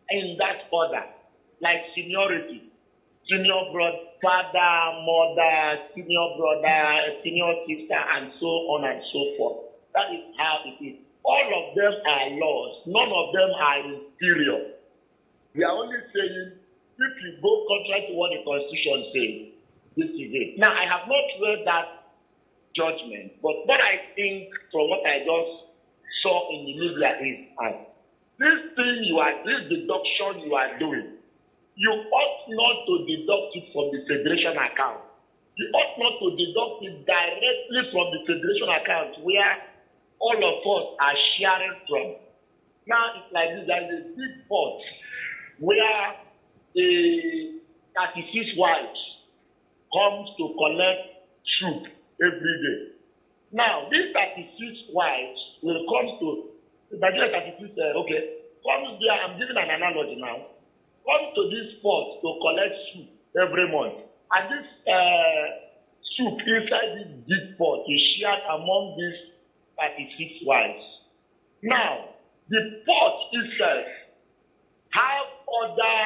In that order, like seniority, senior brother, father, mother, senior brother, senior sister, and so on and so forth. That is how it is. All of them are laws. None of them are inferior. We are only saying, if you go contrary to what the Constitution says, this is it. Now, I have not read that judgment, but what I think from what I just saw in the media is, this deduction you are doing, you ought not to deduct it from the federation account. You ought not to deduct it directly from the federation account where all of us are sharing from. Now it's like this, there is a big pot where the 36 wives comes to collect soup every day. Now, these 36 wives will come to, Nigeria 36, comes there, I'm giving an analogy now, comes to this pot to collect soup every month. And this soup inside this big pot is shared among these 36 wives. Now, the pot itself have other,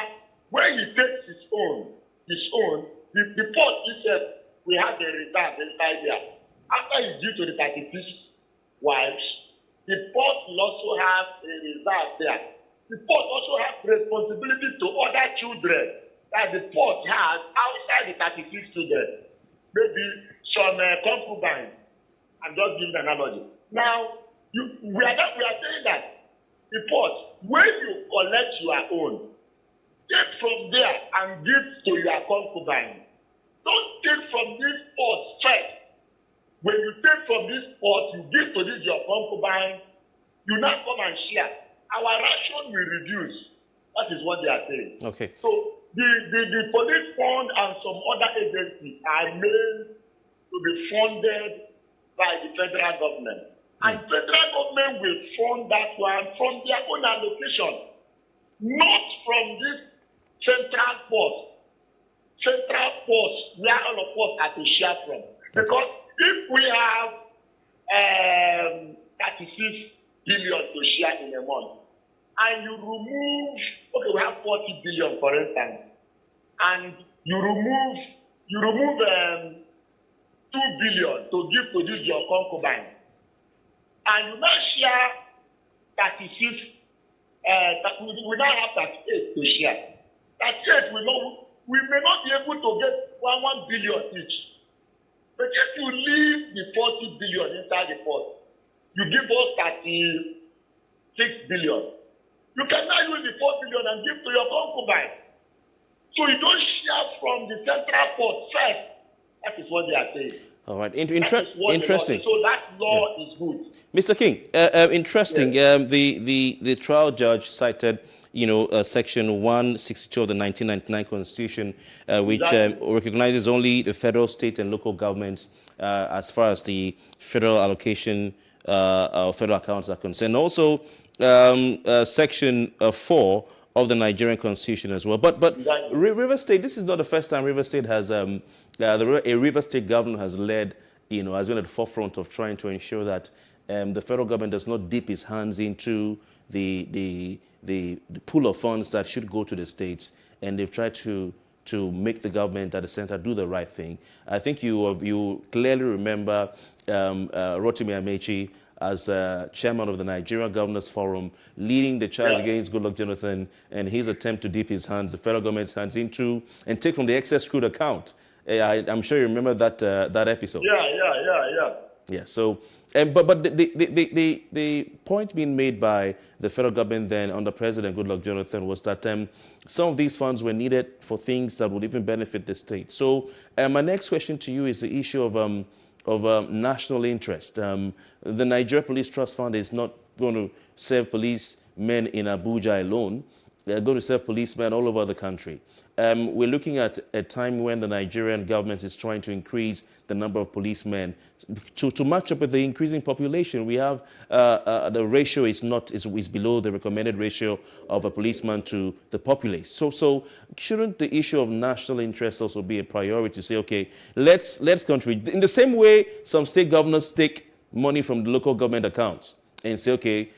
when he takes his own, the pot itself, we have the reserve inside there. After it's due to the 36 wives, the pot will also have a reserve there. The pot also has responsibility to other children that the pot has outside the 36 children. Maybe some concubines. I'm just giving an analogy. Now, we are saying that the pot, when you collect your own, take from there and give to your concubine. Don't take from this pot first. When you take from this pot, you give to this your concubine, you now come and share. Our ration will reduce. That is what they are saying. Okay. So the police fund and some other agencies are made to be funded by the federal government. And federal government will fund that one from their own allocation, not from this central force where all of us are to share from. Because if we have 36 billion to share in a month, and you remove, okay, we have 40 billion for instance, and you remove 2 billion to give to this your concubine, and you now share 36, we now have 38 to share. 38 we may not be able to get 1 billion each. But if you leave the 40 billion inside the pot, you give us 36 billion. You can now use the 4 billion and give to your concubine. So you don't share from the central pot first. That is what they are saying. All right. Interesting. So that law is good. Mr. King, interesting. Yes. The trial judge cited, Section 162 of the 1999 Constitution, which recognizes only the federal, state, and local governments as far as the federal allocation federal accounts are concerned. Also, Section 4 of the Nigerian Constitution as well. But River State, this is not the first time River State has a River State governor has led, has been at the forefront of trying to ensure that the federal government does not dip its hands into the pool of funds that should go to the states, and they've tried to make the government at the center do the right thing. I think you clearly remember Rotimi Amechi as chairman of the Nigerian Governors Forum, leading the charge against Goodluck Jonathan and his attempt to dip his hands, the federal government's hands into and take from the excess crude account. I'm sure you remember that episode. Yeah. So, but the point being made by the federal government then under President Goodluck Jonathan was that some of these funds were needed for things that would even benefit the state. So, my next question to you is the issue of national interest. The Nigeria Police Trust Fund is not going to serve policemen in Abuja alone. They're going to serve policemen all over the country. We're looking at a time when the Nigerian government is trying to increase the number of policemen to match up with the increasing population. We have the ratio is below the recommended ratio of a policeman to the populace. So shouldn't the issue of national interest also be a priority to say, okay, let's contribute in the same way some state governors take money from the local government accounts and say, okay,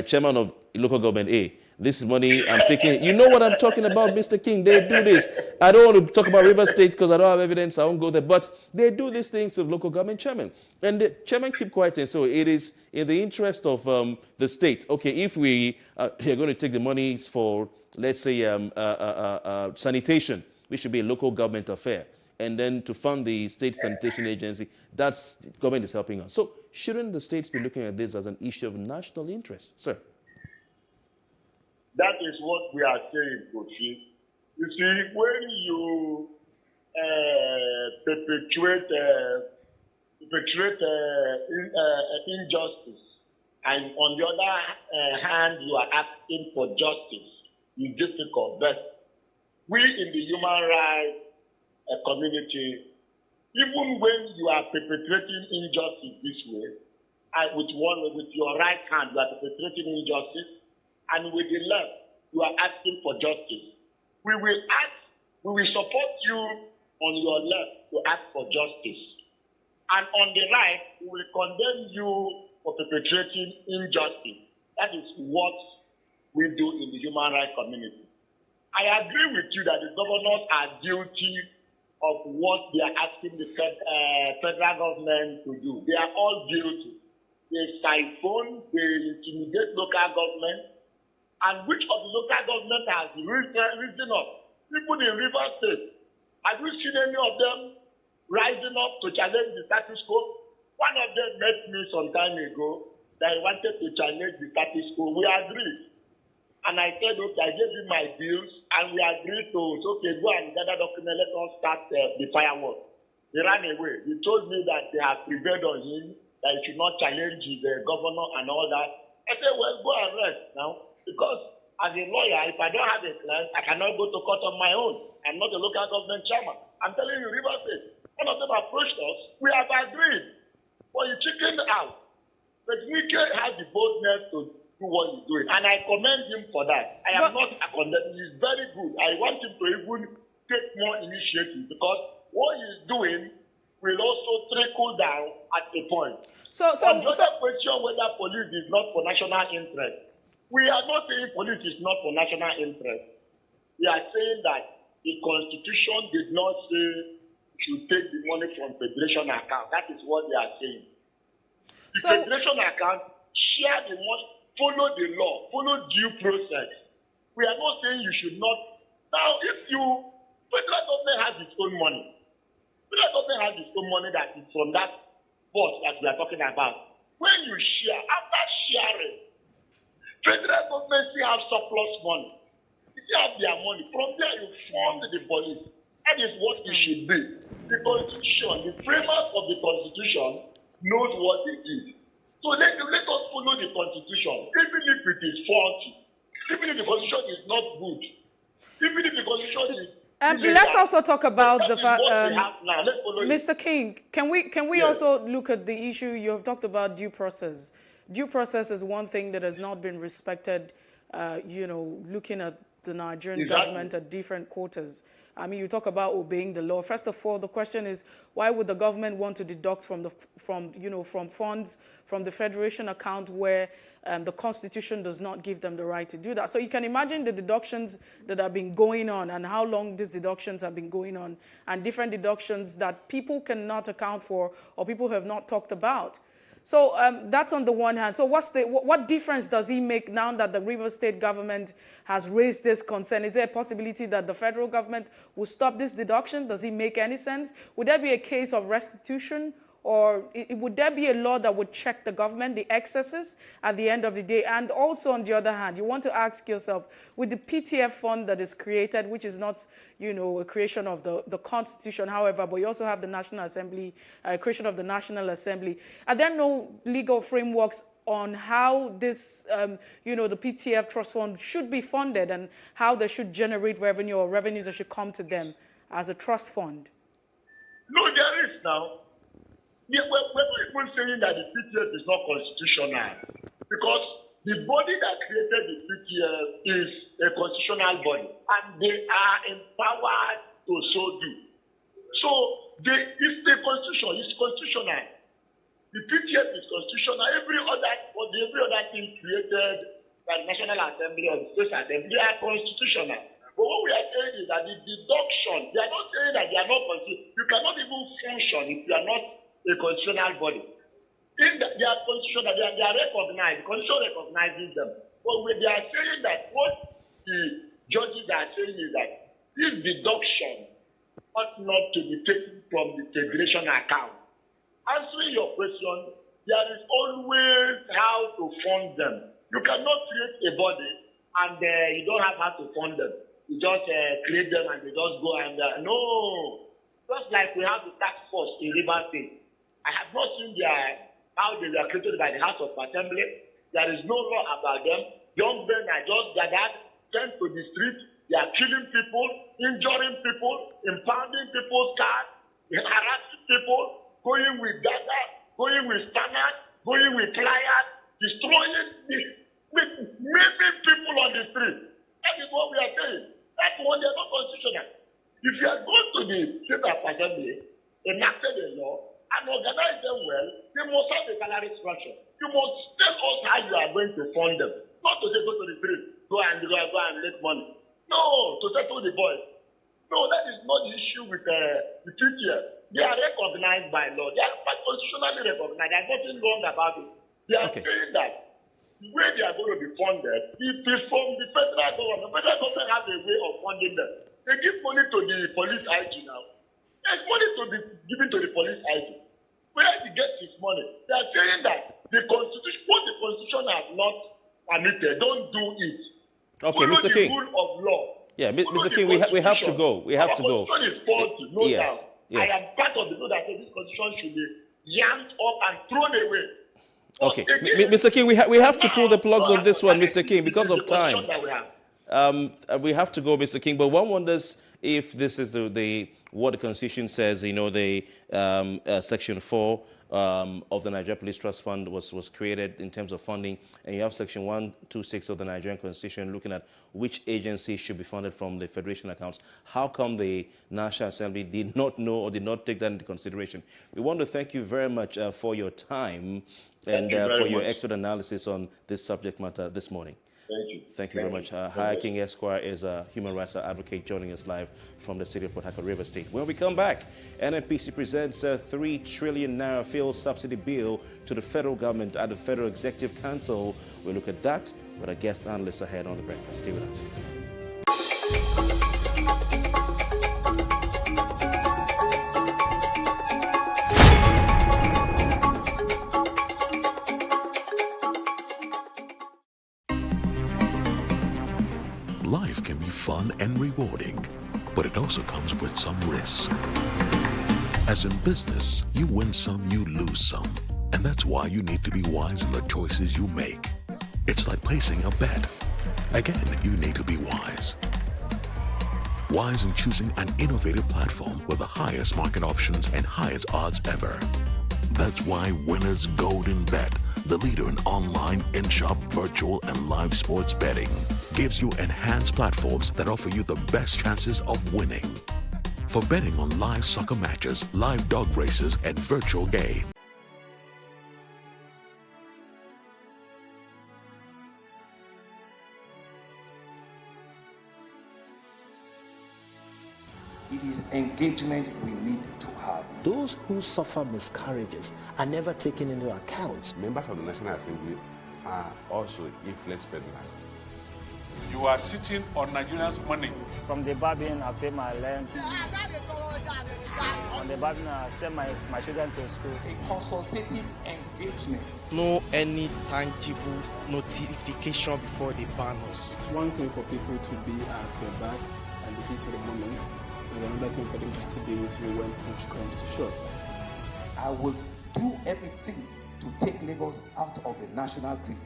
chairman of local government A, this is money I'm taking. You know what I'm talking about, Mr. King. They do this. I don't want to talk about River State because I don't have evidence. I won't go there. But they do these things to the local government chairman. And the chairman keep quiet. And so it is in the interest of the state. Okay, if we are going to take the monies for, let's say, sanitation, which should be a local government affair, and then to fund the state sanitation agency, that's government is helping us. So shouldn't the states be looking at this as an issue of national interest, sir? That is what we are saying, Kofi. You see, when you perpetuate injustice, and on the other hand, you are asking for justice, it's difficult. But we in the human rights community, even when you are perpetrating injustice this way, with your right hand, you are perpetrating injustice, and with the left, you are asking for justice. We will support you on your left to ask for justice. And on the right, we will condemn you for perpetrating injustice. That is what we do in the human rights community. I agree with you that the governors are guilty of what they are asking the federal government to do. They are all guilty. They siphon, they intimidate local government. And which of the local government has risen up? People in River State, have you seen any of them rising up to challenge the status quo? One of them met me some time ago that he wanted to challenge the status quo. We agreed. And I said, okay, I gave him my bills, and we agreed to, okay, go and gather documents, let us start the fireworks. He ran away. He told me that they have prevailed on him, that he should not challenge the governor and all that. I said, well, go and rest now. Because as a lawyer, if I don't have a client, I cannot go to court on my own. I'm not a local government chairman. I'm telling you, River State, One of them approached us. We have agreed. But you chickened out. But Wike has the boldness to do what he's doing. And I commend him for that. I am not condemning. He's very good. I want him to even take more initiative because what he's doing will also trickle down at a point. So question whether police is not for national interest. We are not saying police is not for national interest. We are saying that the Constitution did not say you should take the money from Federation account. That is what they are saying. The Federation account, share the money, follow the law, follow due process. We are not saying you should not. Now, if federal government has its own money, federal government has its own money that is from that pot that we are talking about. When you share, after sharing, federal government still have surplus money. You still have their money. From there, you fund the police. That is what it should be. The Constitution, the framers of the Constitution knows what they did. So let us follow the Constitution, even if it is faulty, even if the Constitution is not good, even if the Constitution is let's also talk about the fact, Mr. King. Can we also look at the issue you have talked about, due process? Due process is one thing that has not been respected. Looking at the Nigerian government at different quarters. I mean, you talk about obeying the law. First of all, the question is, why would the government want to deduct from funds from the Federation account where the Constitution does not give them the right to do that? So you can imagine the deductions that have been going on and how long these deductions have been going on, and different deductions that people cannot account for or people have not talked about. So that's on the one hand. So what difference does he make now that the Rivers State government has raised this concern? Is there a possibility that the federal government will stop this deduction? Does it make any sense? Would there be a case of restitution? Or would there be a law that would check the government, the excesses at the end of the day? And also, on the other hand, you want to ask yourself, with the PTF fund that is created, which is not, a creation of the Constitution, however, but you also have the National Assembly, creation of the National Assembly, are there no legal frameworks on how this, the PTF trust fund should be funded and how they should generate revenue or revenues that should come to them as a trust fund? No, there is now. Yeah, we're not even saying that the PTF is not constitutional because the body that created the PTF is a constitutional body and they are empowered to so do. So it's the constitution, it's constitutional. The PTF is constitutional. Every other thing created by the National Assembly or the State Assembly, they are constitutional. But what we are saying is that the deduction, they are not saying that they are not constitutional. You cannot even function if you are not a constitutional body. They are constitutional, they are recognized. The Constitution recognizes them. But they are saying that what the judges are saying is that this deduction ought not to be taken from the Federation account. Answering your question, there is always how to fund them. You cannot create a body and you don't have how to fund them. You just create them and they just go and no. Just like we have the task force in Rivers State. I have not seen how they were created by the House of Assembly. There is no law about them. Young men are just gathered, sent to the street. They are killing people, injuring people, impounding people's cars, harassing people, going with dagger, going with standard, going with pliers, destroying maybe people on the street. That is what we are saying. That's what they are not constitutional. If you are going to the State of Assembly, enacted a law, and organize them well, they must have a salary structure. You must tell us how you are going to fund them. Not to say go to the street, go and make money. No, to settle the boys. No, that is not the issue with the PTF. They are recognized by law. They are constitutionally recognized. There is nothing wrong about it. They are saying that the way they are going to be funded is from the federal government. The federal government has a way of funding them. They give money to the police IG now. There's money to be given to the police IG. Where he gets his money? They are saying that the Constitution, what the Constitution has not permitted, don't do it. Okay, Follow Mr. the King. rule of law. Yeah, Mr. King, we have to go. We have to go. The Constitution is faulty, no doubt. Yes. I am part of the people that say this Constitution should be yanked up and thrown away. Okay, Mr. King, we have to pull the plugs on this one, Mr. King, because of time. We have to go, Mr. King, but one wonders if this is what the Constitution says, the Section 4 of the Nigeria Police Trust Fund was created in terms of funding, and you have Section 126 of the Nigerian Constitution looking at which agency should be funded from the Federation accounts. How come the National Assembly did not know or did not take that into consideration? We want to thank you very much for your time and for your expert analysis on this subject matter this morning. Thank you. Thank you very much. High King Esquire is a human rights advocate joining us live from the city of Port Harcourt, River State. When we come back, NNPC presents a 3 trillion naira fuel subsidy bill to the federal government at the Federal Executive Council. We'll look at that with our guest analysts ahead on The Breakfast. Stay with us. Life can be fun and rewarding, but it also comes with some risk. As in business, you win some, you lose some. And that's why you need to be wise in the choices you make. It's like placing a bet. Again, you need to be wise. Wise in choosing an innovative platform with the highest market options and highest odds ever. That's why Winners Golden Bet, the leader in online, in-shop, virtual, and live sports betting, gives you enhanced platforms that offer you the best chances of winning. For betting on live soccer matches, live dog races, and virtual games. It is engagement we need to have. Those who suffer miscarriages are never taken into account. Members of the National Assembly are also influence peddlers. You are sitting on Nigerians' money. From the Babin, I pay my rent. From the Babin, I send my children to school. A consultative engagement. No any tangible notification before they ban us. It's one thing for people to be at your back and the heat of the moment, and another thing for them to still be with you when push comes to shove. I will do everything to take Lagos out of the national grid.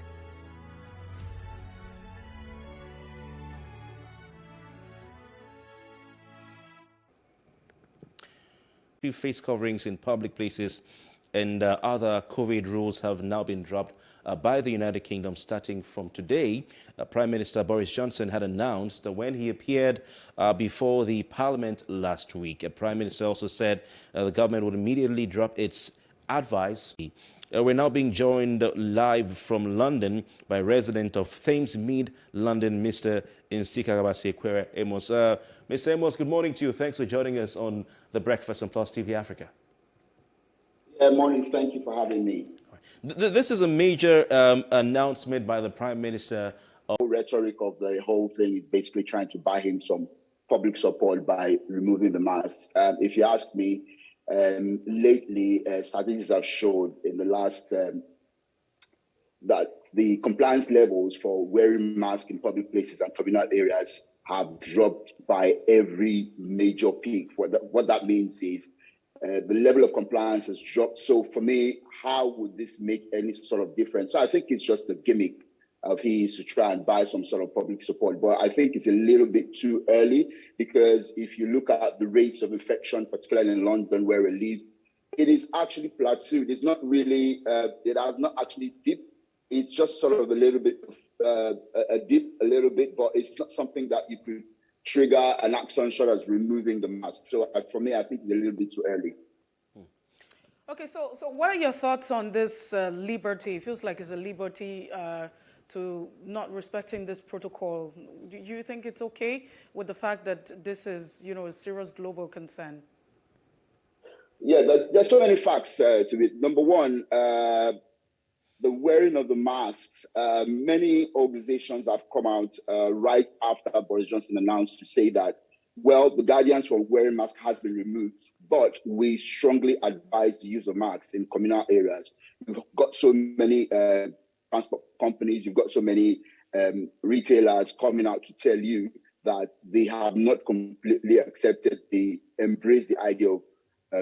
Face coverings in public places and other COVID rules have now been dropped by the United Kingdom starting from today. Prime Minister Boris Johnson had announced that when he appeared before the Parliament last week. Prime Minister also said the government would immediately drop its advice. We're now being joined live from London by resident of Thamesmead, London, Mr. Nsikagabase Amos. Mr. Amos, good morning to you. Thanks for joining us on The Breakfast on Plus TV Africa. Good morning. Thank you for having me. This is a major announcement by the Prime Minister. The rhetoric of the whole thing is basically trying to buy him some public support by removing the masks. If you ask me, lately, statistics have showed in the last that the compliance levels for wearing masks in public places and communal areas have dropped by every major peak. What that means is the level of compliance has dropped. So for me, how would this make any sort of difference? So I think it's just a gimmick of his to try and buy some sort of public support. But I think it's a little bit too early, because if you look at the rates of infection, particularly in London where we live, it is actually plateaued. It's not really, it has not actually dipped. It's just sort of a little bit, a dip a little bit, but it's not something that you could trigger an action short as removing the mask. So for me, I think it's a little bit too early. Okay, so what are your thoughts on this liberty? It feels like it's a liberty to not respecting this protocol. Do you think it's okay with the fact that this is, a serious global concern? Yeah, there's so many facts to it. Number one, the wearing of the masks. Many organizations have come out right after Boris Johnson announced to say that, well, the guidance for wearing masks has been removed, but we strongly advise the use of masks in communal areas. You've got so many transport companies, you've got so many retailers coming out to tell you that they have not completely embraced the idea of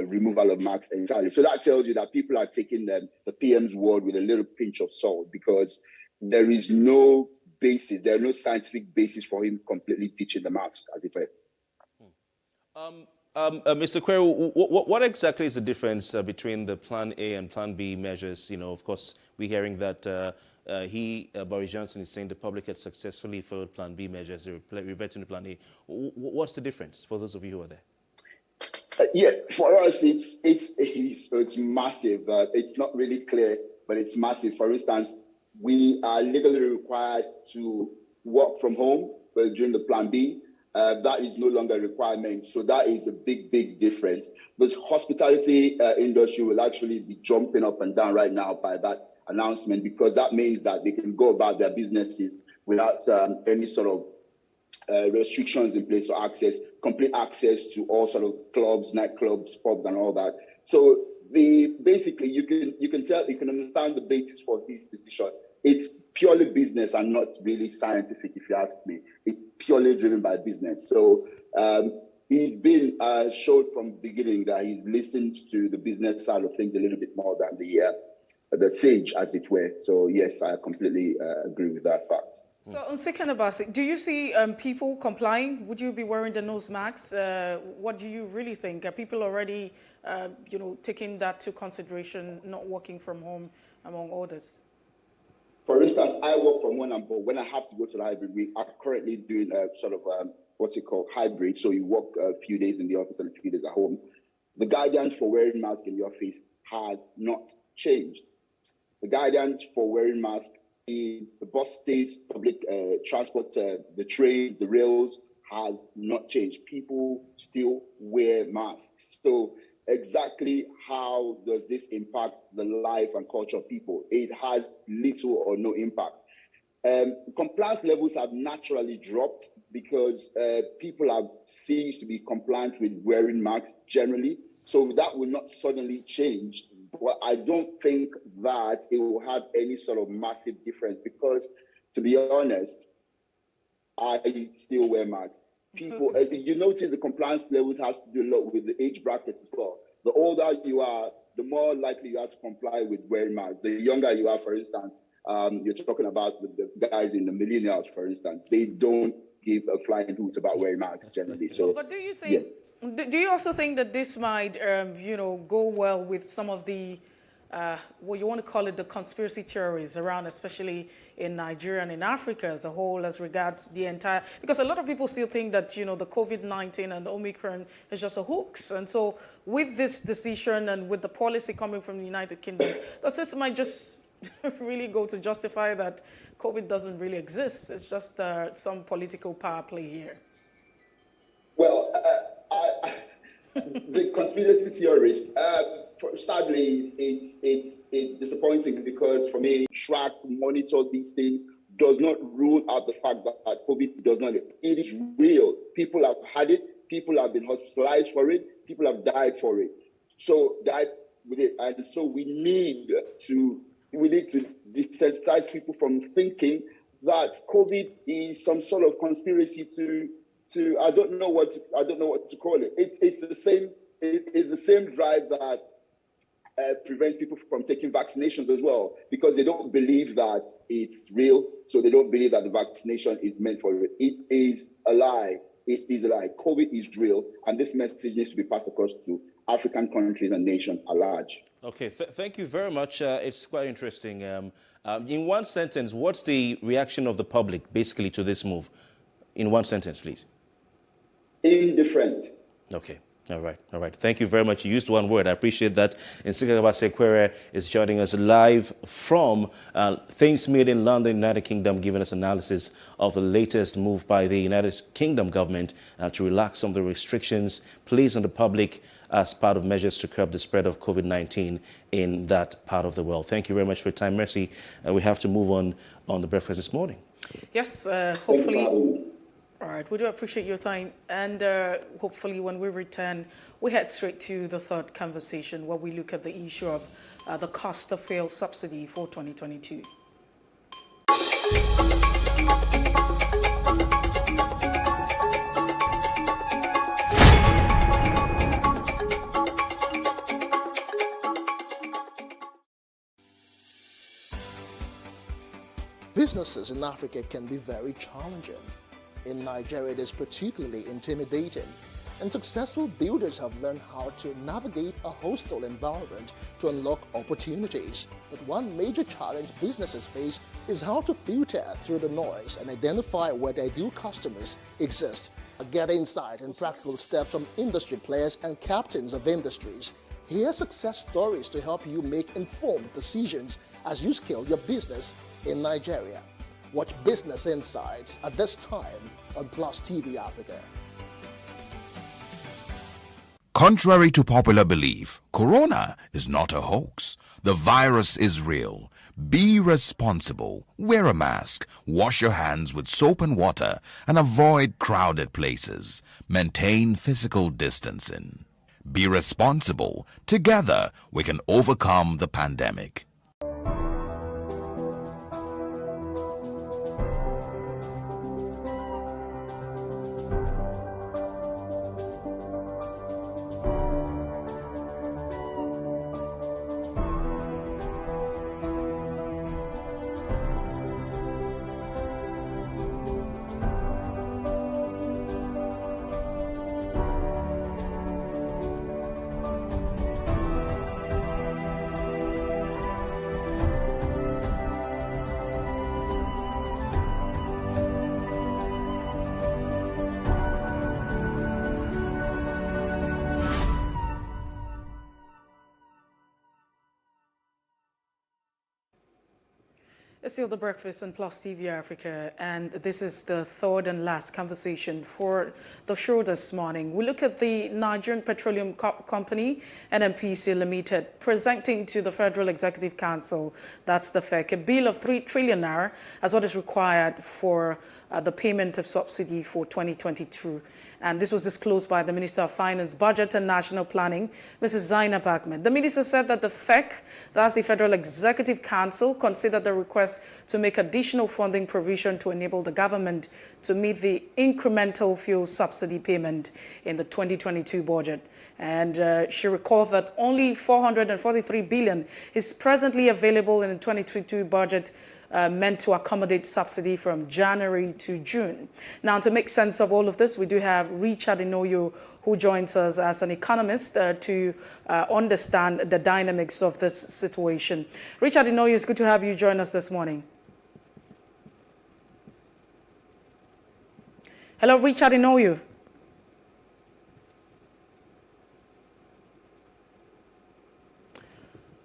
removal of masks entirely. So that tells you that people are taking the PM's word with a little pinch of salt, because there is no basis, there are no scientific basis for him completely teaching the mask, as it were. Mr. Query, what exactly is the difference between the Plan A and Plan B measures? You know, of course, we're hearing that Boris Johnson is saying the public had successfully followed Plan B measures, reverting to Plan A. What's the difference for those of you who are there? Yeah, for us, it's massive. It's not really clear, but it's massive. For instance, we are legally required to work from home during the Plan B. That is no longer a requirement. So that is a big difference. The hospitality industry will actually be jumping up and down right now by that announcement, because that means that they can go about their businesses without any sort of restrictions in place for access, complete access to all sort of clubs, nightclubs, pubs, and all that. So basically you can understand the basis for this decision. It's purely business and not really scientific, if you ask me. It's purely driven by business. So he's been showed from the beginning that he's listened to the business side of things a little bit more than the sage, as it were. So yes, I completely agree with that fact. So, on second Abasi, do you see people complying? Would you be wearing the nose masks? What do you really think? Are people already, taking that to consideration, not working from home, among others? For instance, I work from home, but when I have to go to the hybrid, we are currently doing what's it called, hybrid. So you work a few days in the office and a few days at home. The guidance for wearing masks in the office has not changed. The guidance for wearing masks in the bus stays, public transport, the train, the rails has not changed. People still wear masks. So exactly how does this impact the life and culture of people? It has little or no impact. Compliance levels have naturally dropped because people have ceased to be compliant with wearing masks generally. So that will not suddenly change. But I don't think that it will have any sort of massive difference because, to be honest, I still wear masks. People, you notice the compliance levels has to do a lot with the age brackets as well. The older you are, the more likely you are to comply with wearing masks. The younger you are, for instance, you're talking about the guys in the millennials, for instance. They don't give a flying hoot about wearing masks generally. So, but do you think? Yeah. Do you also think that this might, go well with some of the, what you want to call it, the conspiracy theories around, especially in Nigeria and in Africa as a whole, as regards the entire, because a lot of people still think that, the COVID-19 and Omicron is just a hoax. And so with this decision and with the policy coming from the United Kingdom, does this might just really go to justify that COVID doesn't really exist? It's just some political power play here. Well, the conspiracy theorists, sadly, it's disappointing because for me, track, monitor these things does not rule out the fact that COVID does not. It is real. People have had it. People have been hospitalized for it. People have died for it. So died with it, and so we need to desensitize people from thinking that COVID is some sort of conspiracy to I don't know what to call it. It's the same drive that prevents people from taking vaccinations as well, because they don't believe that it's real, so they don't believe that the vaccination is meant for it. It is a lie. It is a lie. COVID is real, and this message needs to be passed across to African countries and nations at large. Okay, thank you very much. It's quite interesting. In one sentence, what's the reaction of the public basically to this move? In one sentence, please. Indifferent. Okay. All right. Thank you very much. You used one word. I appreciate that. And Nsikagaba Sekwere is joining us live from Thames Mead in London, United Kingdom, giving us analysis of the latest move by the United Kingdom government to relax some of the restrictions placed on the public as part of measures to curb the spread of COVID-19 in that part of the world. Thank you very much for your time, Mercy. We have to move on the breakfast this morning. Yes, hopefully. All right, we do appreciate your time, and hopefully when we return, we head straight to the third conversation where we look at the issue of the cost of fuel subsidy for 2022. Businesses in Africa can be very challenging. In Nigeria, it is particularly intimidating. and successful builders have learned how to navigate a hostile environment to unlock opportunities. But one major challenge businesses face is how to filter through the noise and identify where their ideal customers exist. Get insight and practical steps from industry players and captains of industries. Hear success stories to help you make informed decisions as you scale your business in Nigeria. Watch Business Insights at this time on PlusTvAfrica. Contrary to popular belief, Corona is not a hoax. The virus is real. Be responsible. Wear a mask. Wash your hands with soap and water and avoid crowded places. Maintain physical distancing. Be responsible. Together, we can overcome the pandemic. It's still The Breakfast on PlusTvAfrica, and this is the third and last conversation for the show this morning. We look at the Nigerian Petroleum Company, NNPC Limited, presenting to the Federal Executive Council, that's the FEC, a bill of 3 trillion naira as what is required for the payment of subsidy for 2022. And this was disclosed by the Minister of Finance, Budget and National Planning, Mrs. Zainab Ahmed. The minister said that the FEC, that's the Federal Executive Council, considered the request to make additional funding provision to enable the government to meet the incremental fuel subsidy payment in the 2022 budget. And she recalled that only 443 billion is presently available in the 2022 budget, meant to accommodate subsidy from January to June. Now, to make sense of all of this, we do have Richard Inoyo, who joins us as an economist to understand the dynamics of this situation. Richard Inoyo, it's good to have you join us this morning. Hello, Richard Inoyo.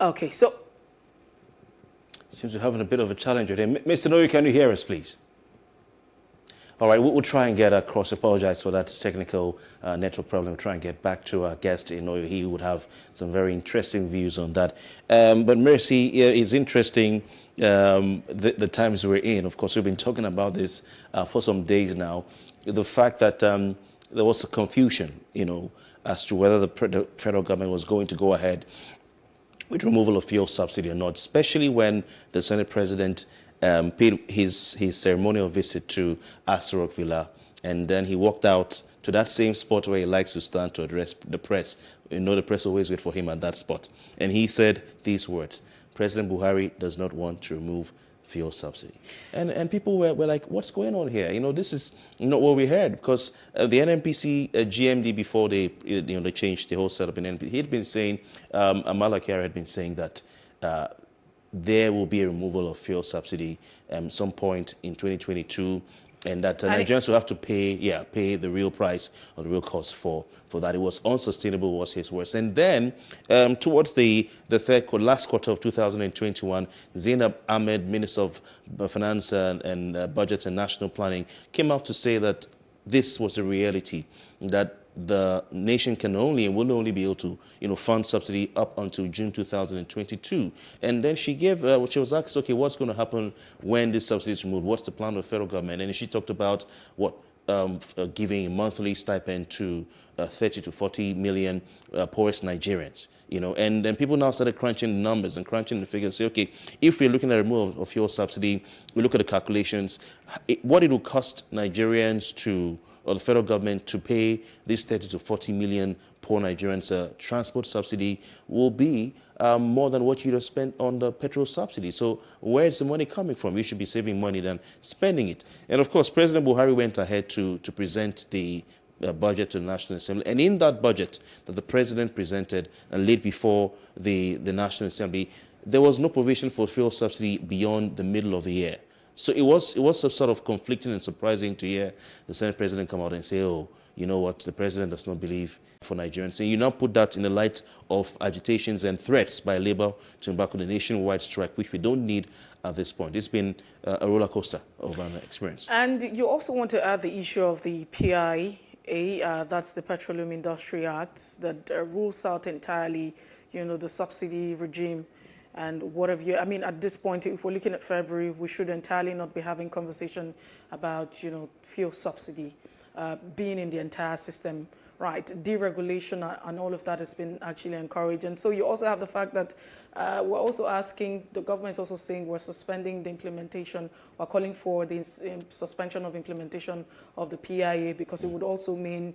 Okay, so seems we're having a bit of a challenge with him. Mr. Noyo, can you hear us, please? All right, we'll try and get across. Apologize for that technical network problem. We'll try and get back to our guest. Noyo, he would have some very interesting views on that. But Mercy, it's interesting the times we're in. Of course, we've been talking about this for some days now. The fact that there was a confusion, as to whether the federal government was going to go ahead with removal of fuel subsidy or not, especially when the Senate President paid his ceremonial visit to Aso Rock Villa, and then he walked out to that same spot where he likes to stand to address the press. The press always wait for him at that spot. And he said these words: President Buhari does not want to remove fuel subsidy. And people were like, what's going on here? This is not what we heard, because the NNPC GMD, before they changed the whole setup in NNPC, he'd been saying, Amala Kyari had been saying that there will be a removal of fuel subsidy some point in 2022, and that Nigerians will have to pay the real price or the real cost for that. It was unsustainable, was his words. And then towards the last quarter of 2021, Zainab Ahmed, Minister of Finance and Budget and National Planning, came out to say that this was a reality, that the nation can only and will only be able to, fund subsidy up until June 2022. And then she gave, she was asked, okay, what's going to happen when this subsidy is removed? What's the plan of the federal government? And she talked about giving a monthly stipend to 30 to 40 million poorest Nigerians, and then people now started crunching the numbers and crunching the figures. Say, okay, if we're looking at removal of fuel subsidy, we look at the calculations, what it will cost Nigerians or the federal government to pay this 30 to 40 million poor Nigerians transport subsidy will be more than what you'd have spent on the petrol subsidy. So where's the money coming from? You should be saving money than spending it. And of course, President Buhari went ahead to present the budget to the National Assembly. And in that budget that the president presented and laid before the National Assembly, there was no provision for fuel subsidy beyond the middle of the year. So it was sort of conflicting and surprising to hear the Senate president come out and say, oh, you know what, the president does not believe for Nigerians. And you now put that in the light of agitations and threats by Labour to embark on a nationwide strike, which we don't need at this point. It's been a roller coaster of an experience. And you also want to add the issue of the PIA, that's the Petroleum Industry Act, that rules out entirely, the subsidy regime. And what have you, I mean, at this point, if we're looking at February, we should entirely not be having conversation about, fuel subsidy being in the entire system, right? Deregulation and all of that has been actually encouraged. And so you also have the fact that we're also asking, the government's also saying we're suspending the implementation, we're calling for the suspension of implementation of the PIA because it would also mean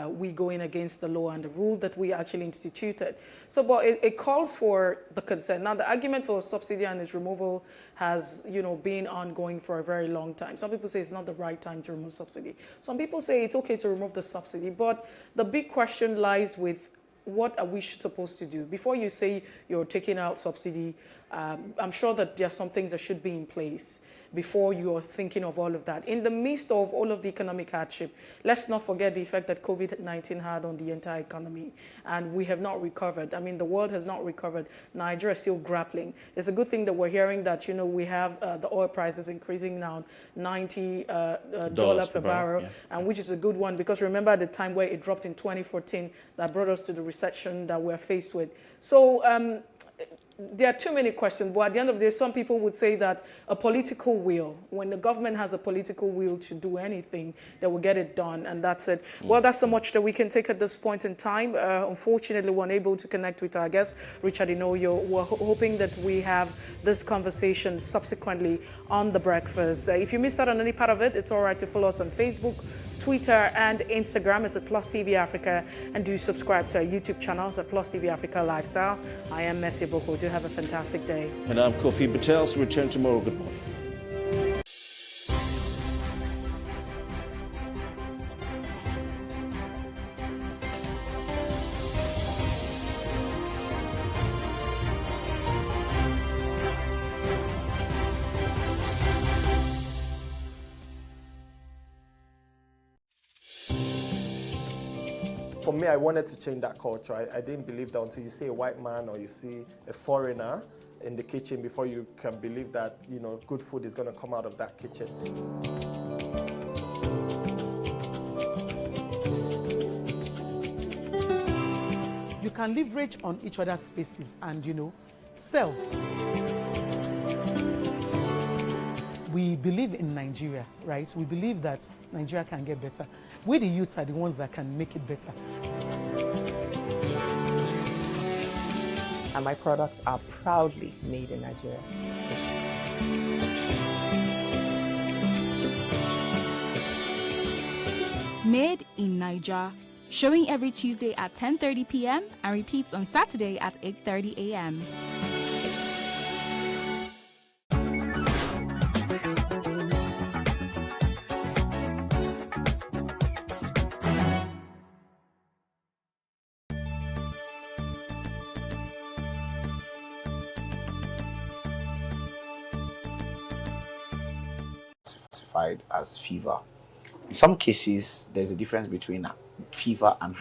we going against the law and the rule that we actually instituted. So, but it calls for the consent. Now, the argument for subsidy and its removal has, been ongoing for a very long time. Some people say it's not the right time to remove subsidy. Some people say it's okay to remove the subsidy, but the big question lies with what are we supposed to do? Before you say you're taking out subsidy, I'm sure that there are some things that should be in place before you are thinking of all of that. In the midst of all of the economic hardship, let's not forget the effect that COVID-19 had on the entire economy, and we have not recovered. I mean, the world has not recovered. Nigeria is still grappling. It's a good thing that we're hearing that, we have the oil prices increasing now, $90 per barrel, yeah. And which is a good one because remember at the time where it dropped in 2014, that brought us to the recession that we're faced with. So, there are too many questions, but at the end of the day, some people would say that a political will, when the government has a political will to do anything, they will get it done, and that's it. Well, that's so much that we can take at this point in time. Unfortunately, we're unable to connect with our guest, Richard Inoyo. We're hoping that we have this conversation subsequently on The Breakfast. If you missed out on any part of it, it's all right to follow us on Facebook, Twitter, and Instagram is at PlusTvAfrica, and do subscribe to our YouTube channels at PlusTvAfrica Lifestyle. I am Messi Boko. Do have a fantastic day. And I'm Kofi Patel. So return tomorrow. Good morning. For me, I wanted to change that culture. I didn't believe that until you see a white man or you see a foreigner in the kitchen before you can believe that, good food is going to come out of that kitchen. You can leverage on each other's spaces and, sell. We believe in Nigeria, right? We believe that Nigeria can get better. We, the youth, are the ones that can make it better. And my products are proudly made in Nigeria. Made in Nigeria, showing every Tuesday at 10:30 p.m. and repeats on Saturday at 8:30 a.m. As fever. In some cases, there's a difference between fever and